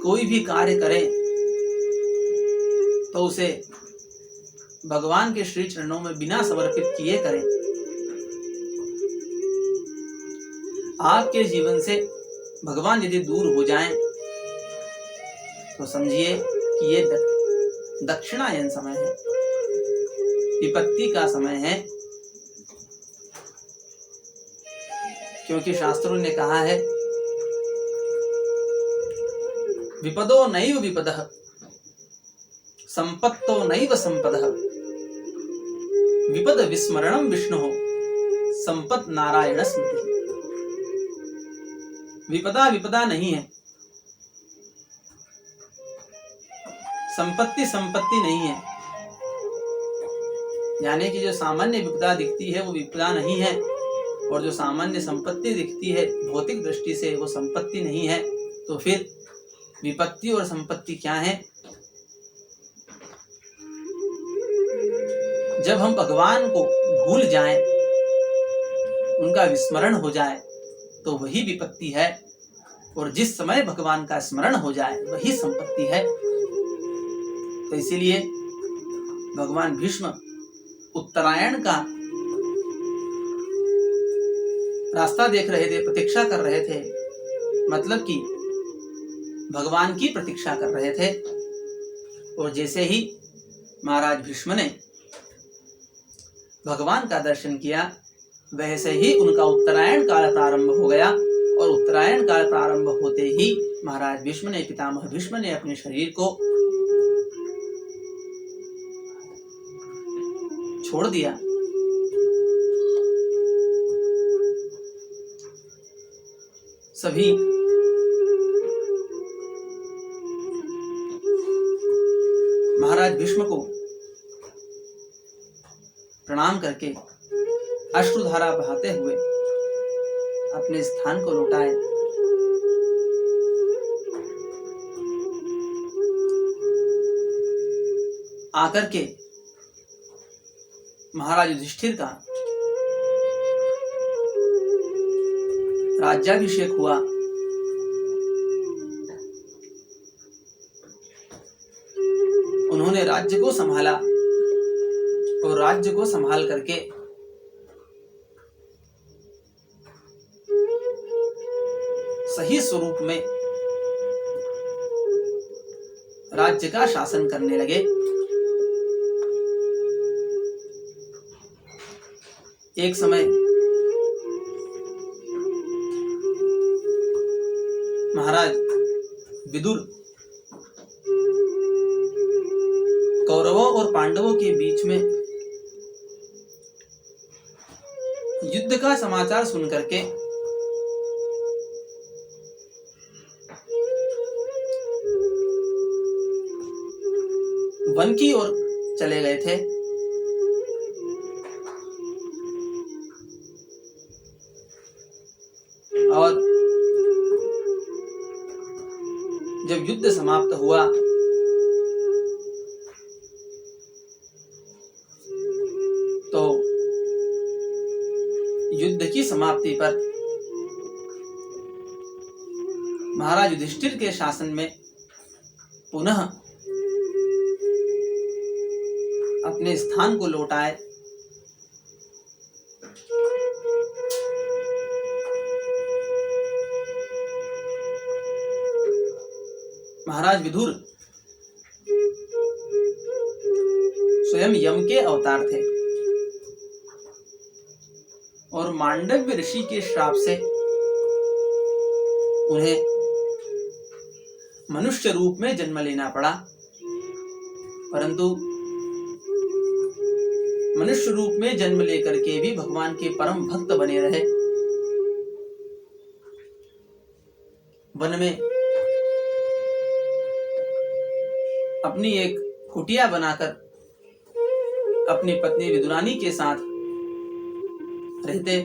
कोई भी कार्य करें तो उसे भगवान के श्री चरणों में बिना समर्पित किए करें। आपके जीवन से भगवान यदि दूर हो जाएं तो समझिए कि ये दक्षिणायन समय है, विपत्ति का समय है। क्योंकि शास्त्रों ने कहा है, विपदो नैव विपदः संपत्तो नैव संपदः विपद विस्मरणं विष्णुः संपत् नारायण स्मृति। विपदा विपदा नहीं है, संपत्ति संपत्ति नहीं है। यानी कि जो सामान्य विपदा दिखती है वो विपदा नहीं है, और जो सामान्य संपत्ति दिखती है भौतिक दृष्टि से वो संपत्ति नहीं है। तो फिर विपत्ति और संपत्ति क्या है? जब हम भगवान को भूल जाएं, उनका विस्मरण हो जाए तो वही विपत्ति है, और जिस समय भगवान का स्मरण हो जाए वही संपत्ति है। तो इसीलिए भगवान भीष्म उत्तरायण का रास्ता देख रहे थे, प्रतीक्षा कर रहे थे, मतलब कि भगवान की प्रतीक्षा कर रहे थे। और जैसे ही महाराज भीष्म ने भगवान का दर्शन किया, वैसे ही उनका उत्तरायण काल प्रारंभ हो गया। और उत्तरायण काल प्रारंभ होते ही महाराज भीष्म ने, पितामह भीष्म ने अपने शरीर को छोड़ दिया। सभी महाराज भीष्म को प्रणाम करके अश्रुधारा बहाते हुए अपने स्थान को लौटाए। आकर के महाराज युधिष्ठिर का राज्याभिषेक हुआ। उन्होंने राज्य को संभाला, और राज्य को संभाल करके सही स्वरूप में राज्य का शासन करने लगे। एक समय महाराज विदुर कौरवों और पांडवों के बीच में युद्ध का समाचार सुनकर के वन की ओर चले गए थे। और जब युद्ध समाप्त हुआ तो युद्ध की समाप्ति पर महाराज युधिष्ठिर के शासन में पुनः अपने स्थान को लौट आए। महाराज विदुर स्वयं यम के अवतार थे और मांडव्य ऋषि के श्राप से उन्हें मनुष्य रूप में जन्म लेना पड़ा, परंतु मनुष्य रूप में जन्म लेकर के भी भगवान के परम भक्त बने रहे। वन में अपनी एक कुटिया बनाकर अपनी पत्नी विदुरानी के साथ रहते,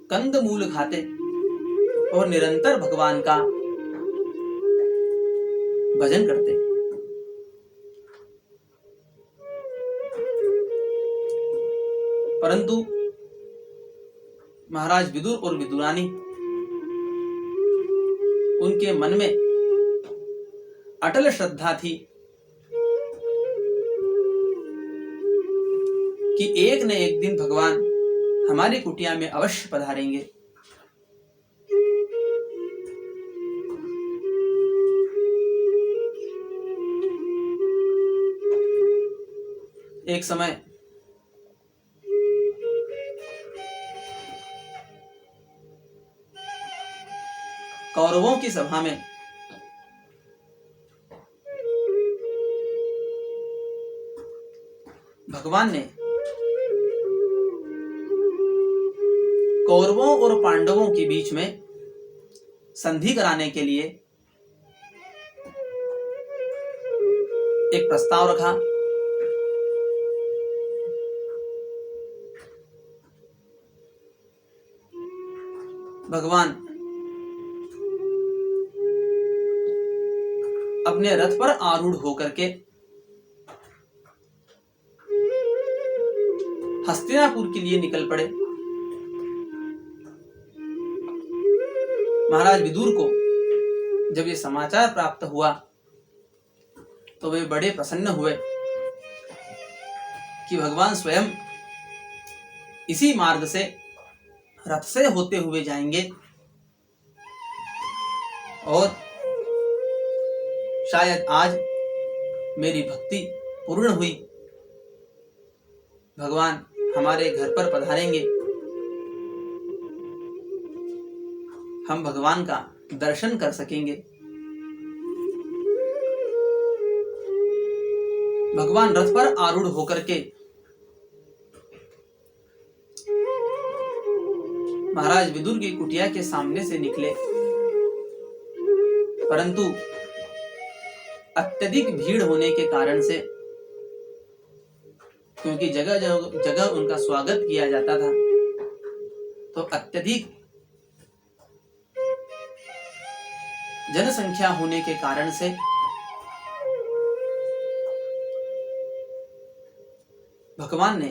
कंद मूल खाते और निरंतर भगवान का भजन करते। परंतु महाराज विदुर और विदुरानी, उनके मन में अटल श्रद्धा थी कि एक न एक दिन भगवान हमारी कुटिया में अवश्य पधारेंगे। एक समय कौरवों की सभा में भगवान ने कौरवों और पांडवों के बीच में संधि कराने के लिए एक प्रस्ताव रखा। भगवान अपने रथ पर आरूढ़ होकर के हस्तिनापुर के लिए निकल पड़े। महाराज विदुर को जब ये समाचार प्राप्त हुआ तो वे बड़े प्रसन्न हुए कि भगवान स्वयं इसी मार्ग से रथ से होते हुए जाएंगे और शायद आज मेरी भक्ति पूर्ण हुई, भगवान हमारे घर पर पधारेंगे, हम भगवान का दर्शन कर सकेंगे। भगवान रथ पर आरूढ़ होकर के महाराज विदुर की कुटिया के सामने से निकले, परंतु अत्यधिक भीड़ होने के कारण से, क्योंकि जगह जगह उनका स्वागत किया जाता था, तो अत्यधिक जनसंख्या होने के कारण से भगवान ने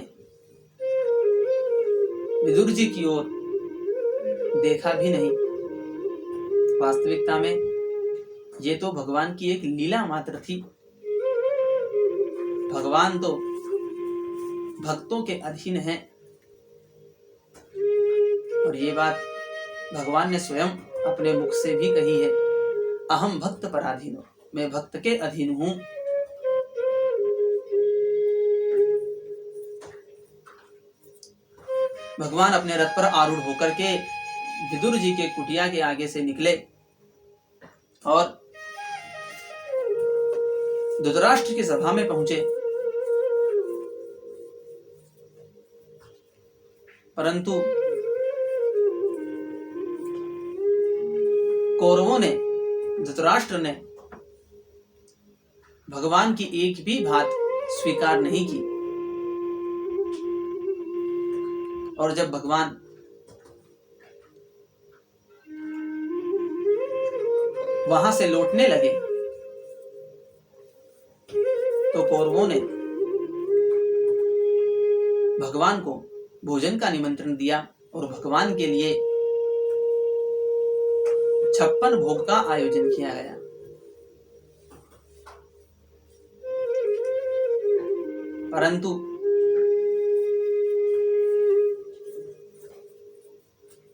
विदुर जी की ओर देखा भी नहीं। वास्तविकता में ये तो भगवान की एक लीला मात्र थी। भगवान तो भक्तों के अधीन हैं और ये बात भगवान ने स्वयं अपने मुख से भी कही है, अहम भक्त पराधीनो, मैं भक्त के अधीन हूं। भगवान अपने रथ पर आरूढ़ होकर के विदुर जी के कुटिया के आगे से निकले और धृतराष्ट्र की सभा में पहुंचे। परंतु कौरवों ने, धृतराष्ट्र ने भगवान की एक भी बात स्वीकार नहीं की। और जब भगवान वहां से लौटने लगे तो कौरवों ने भगवान को भोजन का निमंत्रण दिया और भगवान के लिए 56 भोग का आयोजन किया गया। परंतु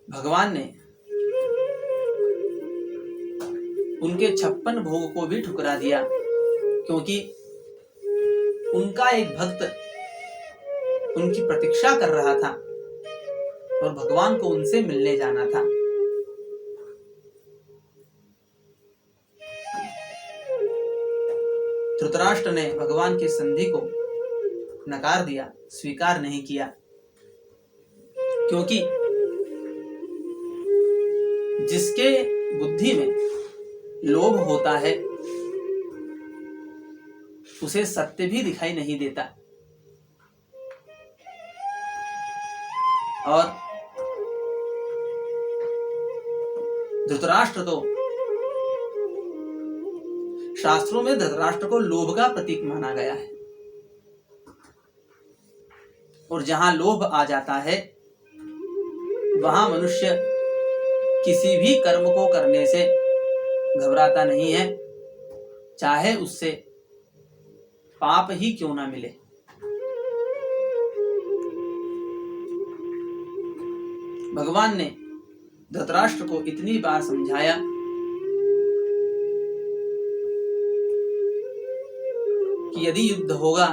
भगवान ने उनके 56 भोग को भी ठुकरा दिया, क्योंकि उनका एक भक्त उनकी प्रतीक्षा कर रहा था और भगवान को उनसे मिलने जाना था। धृतराष्ट्र ने भगवान की संधि को नकार दिया, स्वीकार नहीं किया, क्योंकि जिसके बुद्धि में लोभ होता है उसे सत्य भी दिखाई नहीं देता। और धृतराष्ट्र तो, शास्त्रों में धृतराष्ट्र को लोभ का प्रतीक माना गया है। और जहां लोभ आ जाता है वहां मनुष्य किसी भी कर्म को करने से घबराता नहीं है, चाहे उससे पाप ही क्यों ना मिले। भगवान ने धृतराष्ट्र को इतनी बार समझाया कि यदि युद्ध होगा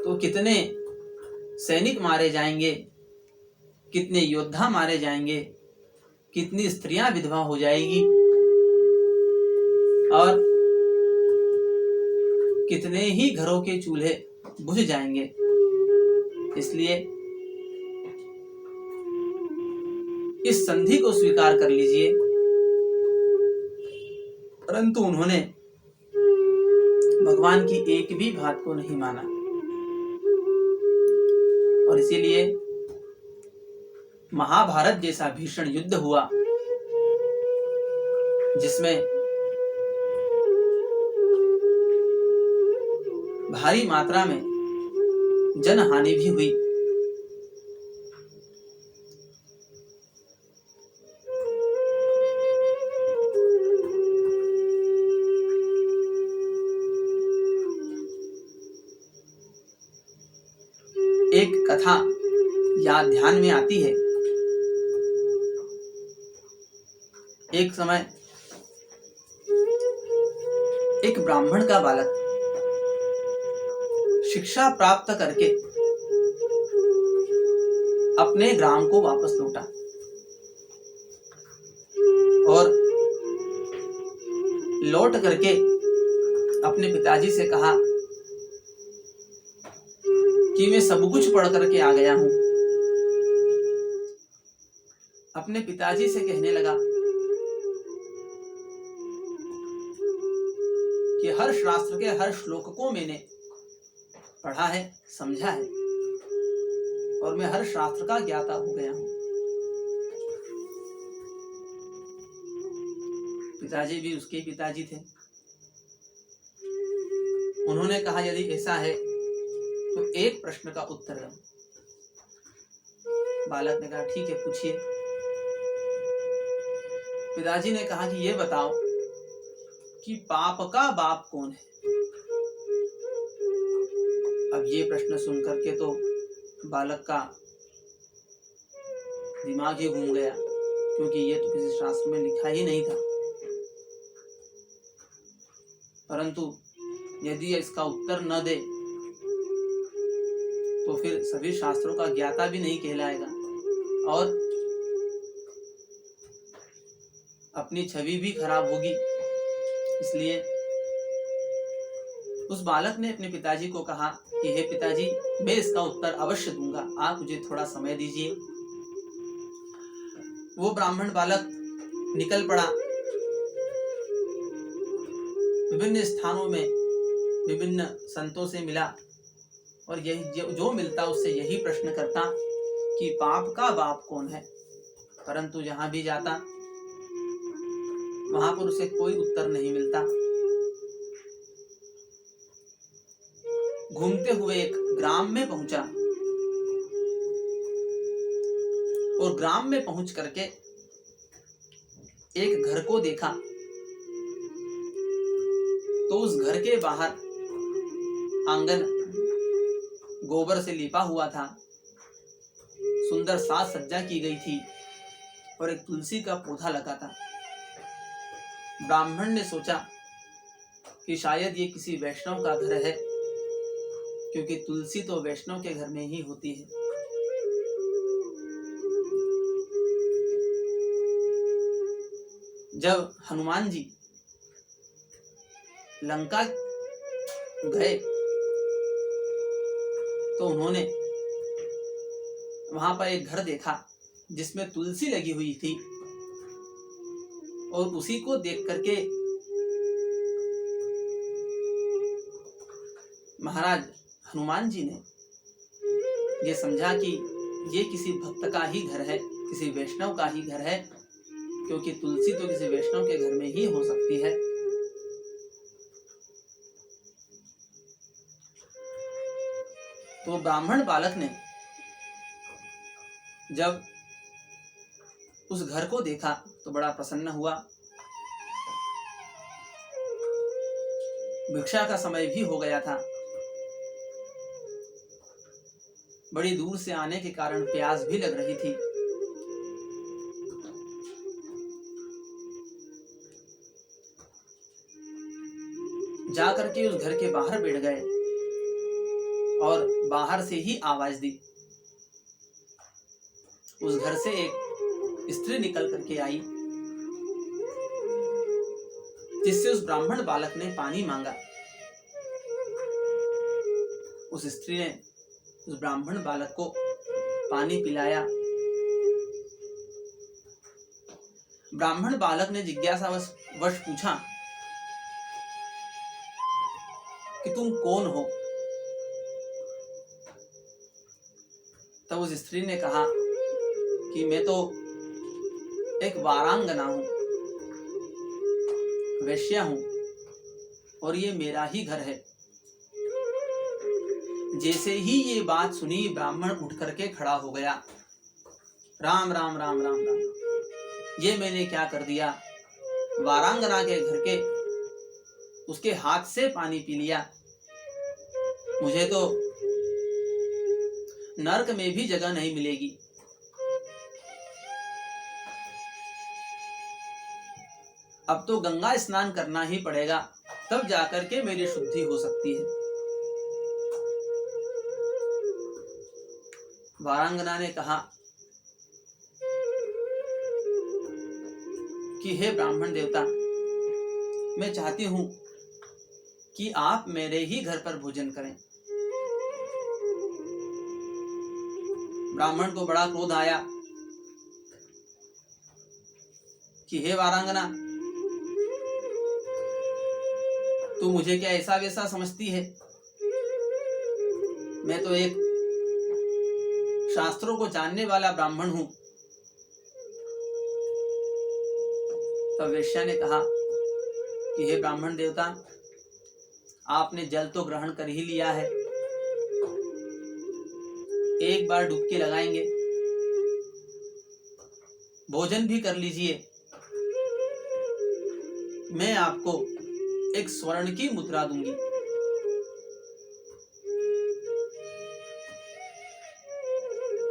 तो कितने सैनिक मारे जाएंगे, कितने योद्धा मारे जाएंगे, कितनी स्त्रियां विधवा हो जाएगी और कितने ही घरों के चूल्हे बुझ जाएंगे। इसलिए इस संधि को स्वीकार कर लीजिए। परंतु उन्होंने भगवान की एक भी बात को नहीं माना और इसीलिए महाभारत जैसा भीषण युद्ध हुआ, जिसमें भारी मात्रा में जनहानि भी हुई। एक कथा याद ध्यान में आती है। एक समय एक ब्राह्मण का बालक शिक्षा प्राप्त करके अपने ग्राम को वापस लौटा और लौट करके अपने पिताजी से कहा कि मैं सब कुछ पढ़ करके आ गया हूं। अपने पिताजी से कहने लगा कि हर शास्त्र के हर श्लोक को मैंने पढ़ा है, समझा है और मैं हर शास्त्र का ज्ञाता हो गया हूं। पिताजी भी उसके पिताजी थे। उन्होंने कहा यदि ऐसा है तो एक प्रश्न का उत्तर दो। बालक ने कहा ठीक है, पूछिए। पिताजी ने कहा कि ये बताओ कि पाप का बाप कौन है। अब ये प्रश्न सुन करके तो बालक का दिमाग ही घूम गया, क्योंकि ये तो किसी शास्त्र में लिखा ही नहीं था। परंतु यदि इसका उत्तर न दे तो फिर सभी शास्त्रों का ज्ञाता भी नहीं कहलाएगा और अपनी छवि भी खराब होगी। इसलिए उस बालक ने अपने पिताजी को कहा कि हे पिताजी, मैं इसका उत्तर अवश्य दूंगा, आप मुझे थोड़ा समय दीजिए। वो ब्राह्मण बालक निकल पड़ा, विभिन्न स्थानों में विभिन्न संतों से मिला और यही जो मिलता उससे यही प्रश्न करता कि पाप का बाप कौन है। परंतु जहां भी जाता वहां पर उसे कोई उत्तर नहीं मिलता। घूमते हुए एक ग्राम में पहुंचा और ग्राम में पहुंच करके एक घर को देखा तो उस घर के बाहर आंगन गोबर से लिपा हुआ था, सुंदर साज सज्जा की गई थी और एक तुलसी का पौधा लगा था। ब्राह्मण ने सोचा कि शायद ये किसी वैष्णव का घर है, क्योंकि तुलसी तो वैष्णव के घर में ही होती है। जब हनुमान जी लंका गए तो उन्होंने वहां पर एक घर देखा जिसमें तुलसी लगी हुई थी और उसी को देख करके महाराज हनुमान जी ने ये समझा कि ये किसी भक्त का ही घर है, किसी वैष्णव का ही घर है, क्योंकि तुलसी तो किसी वैष्णव के घर में ही हो सकती है। तो ब्राह्मण बालक ने जब उस घर को देखा तो बड़ा प्रसन्न हुआ। भिक्षा का समय भी हो गया था। बड़ी दूर से आने के कारण प्यास भी लग रही थी। जाकर के उस घर के बाहर बैठ गए और बाहर से ही आवाज दी। उस घर से एक स्त्री निकल करके आई, जिससे उस ब्राह्मण बालक ने पानी मांगा। उस स्त्री ने उस ब्राह्मण बालक को पानी पिलाया। ब्राह्मण बालक ने जिज्ञासावश पूछा कि तुम कौन हो? तब उस स्त्री ने कहा कि मैं तो एक वारांगना हूं, वैश्या हूं और ये मेरा ही घर है। जैसे ही ये बात सुनी ब्राह्मण उठ करके खड़ा हो गया। राम राम राम राम राम, ये मैंने क्या कर दिया? वारांगना के घर के उसके हाथ से पानी पी लिया। मुझे तो नरक में भी जगह नहीं मिलेगी। अब तो गंगा स्नान करना ही पड़ेगा, तब जाकर के मेरी शुद्धि हो सकती है। वारांगना ने कहा कि हे ब्राह्मण देवता, मैं चाहती हूं कि आप मेरे ही घर पर भोजन करें। ब्राह्मण को बड़ा क्रोध आया कि हे वारांगना, तू मुझे क्या ऐसा वैसा समझती है? मैं तो एक शास्त्रों को जानने वाला ब्राह्मण हूं। तब वेश्या ने कहा कि हे ब्राह्मण देवता, आपने जल तो ग्रहण कर ही लिया है, एक बार डुबकी लगाएंगे, भोजन भी कर लीजिए। मैं आपको एक स्वर्ण की मुद्रा दूंगी।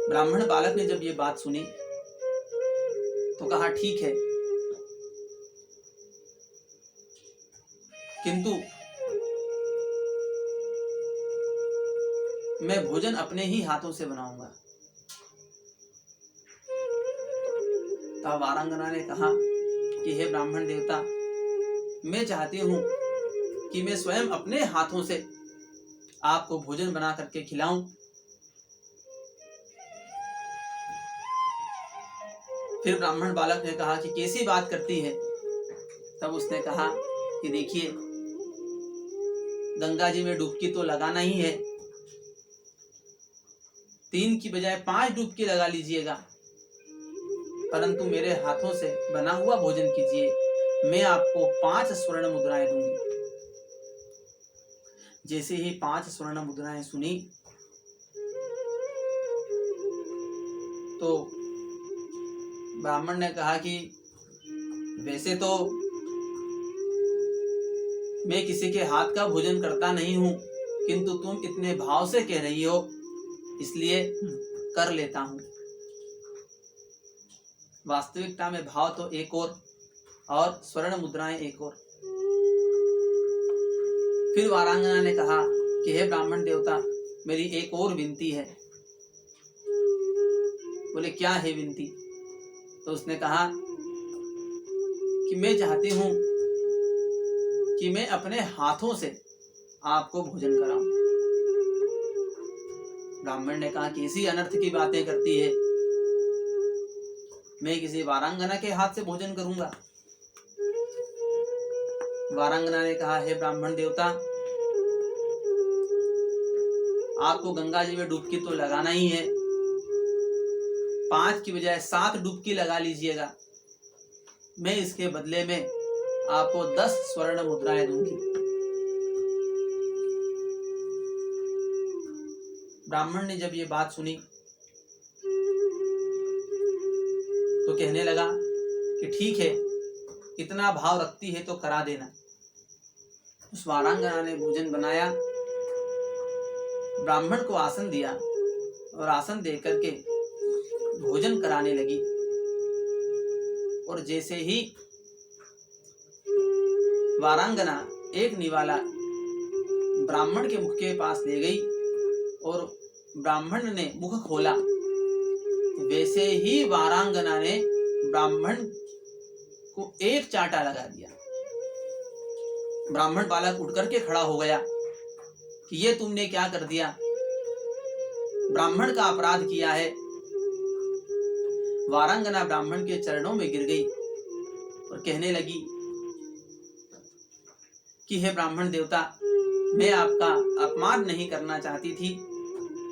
ब्राह्मण बालक ने जब ये बात सुनी तो कहा ठीक है, किंतु मैं भोजन अपने ही हाथों से बनाऊंगा। तब वारांगना ने कहा कि हे ब्राह्मण देवता, मैं चाहती हूँ कि मैं स्वयं अपने हाथों से आपको भोजन बना करके खिलाऊं। फिर ब्राह्मण बालक ने कहा कि कैसी बात करती है? तब उसने कहा कि देखिए, गंगा जी में डुबकी तो लगाना ही है, 3 की बजाय 5 डुबकी लगा लीजिएगा, परंतु मेरे हाथों से बना हुआ भोजन कीजिए, मैं आपको 5 स्वर्ण मुद्राएं दूंगी। जैसे ही 5 स्वर्ण मुद्राएं सुनी तो ब्राह्मण ने कहा कि वैसे तो मैं किसी के हाथ का भोजन करता नहीं हूं, किंतु तुम इतने भाव से कह रही हो, इसलिए कर लेता हूं। वास्तविकता में भाव तो एक और स्वर्ण मुद्राएं एक और। फिर वारांगना ने कहा कि हे ब्राह्मण देवता, मेरी एक और विनती है। बोले क्या है विनती? तो उसने कहा कि मैं चाहती हूं कि मैं अपने हाथों से आपको भोजन कराऊं। ब्राह्मण ने कहा कि इसी अनर्थ की बातें करती है, मैं किसी वारांगना के हाथ से भोजन करूंगा? वारांगना ने कहा, हे ब्राह्मण देवता, आपको गंगा जी में डुबकी तो लगाना ही है, 5 की बजाय 7 डुबकी लगा लीजिएगा, मैं इसके बदले में आपको 10 स्वर्ण मुद्राएं दूंगी। ब्राह्मण ने जब ये बात सुनी तो कहने लगा कि ठीक है, इतना भाव रखती है तो करा देना। उस वारांगना ने भोजन बनाया, ब्राह्मण को आसन दिया और आसन देकर के भोजन कराने लगी। और जैसे ही वारांगना एक निवाला ब्राह्मण के मुख के पास ले गई और ब्राह्मण ने मुख खोला, वैसे ही वारांगना ने ब्राह्मण को एक चांटा लगा दिया। ब्राह्मण बालक उठ करके खड़ा हो गया कि ये तुमने क्या कर दिया? ब्राह्मण का अपराध किया है। वारांगना ब्राह्मण के चरणों में गिर गई और कहने लगी कि हे ब्राह्मण देवता, मैं आपका अपमान नहीं करना चाहती थी,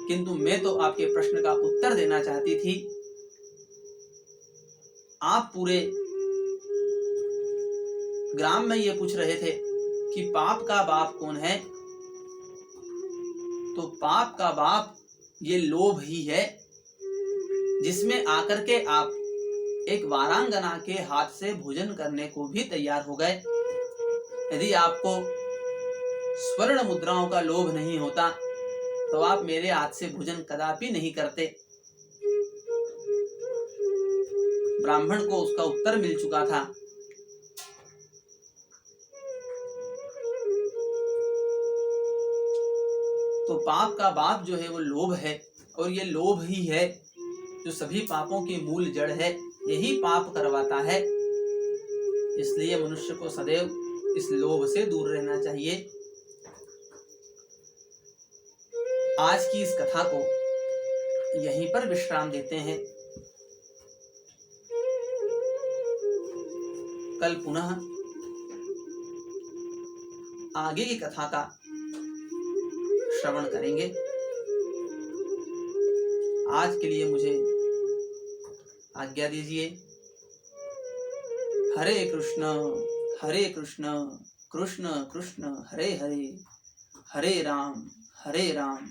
किंतु मैं तो आपके प्रश्न का उत्तर देना चाहती थी। आप पूरे ग्राम में ये पूछ रहे थे कि पाप का बाप कौन है, तो पाप का बाप ये लोभ ही है, जिसमें आकर के आप एक वारांगना के हाथ से भोजन करने को भी तैयार हो गए। यदि आपको स्वर्ण मुद्राओं का लोभ नहीं होता तो आप मेरे हाथ से भोजन कदापि नहीं करते। ब्राह्मण को उसका उत्तर मिल चुका था। तो पाप का बाप जो है वो लोभ है, और ये लोभ ही है जो सभी पापों की मूल जड़ है, यही पाप करवाता है। इसलिए मनुष्य को सदैव इस लोभ से दूर रहना चाहिए। आज की इस कथा को यहीं पर विश्राम देते हैं। कल पुनः आगे की कथा का श्रवण करेंगे। आज के लिए मुझे आज्ञा दीजिए। हरे कृष्ण कृष्ण कृष्ण हरे हरे, हरे राम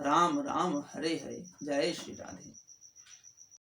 राम राम हरे हरे। जय श्री राधे।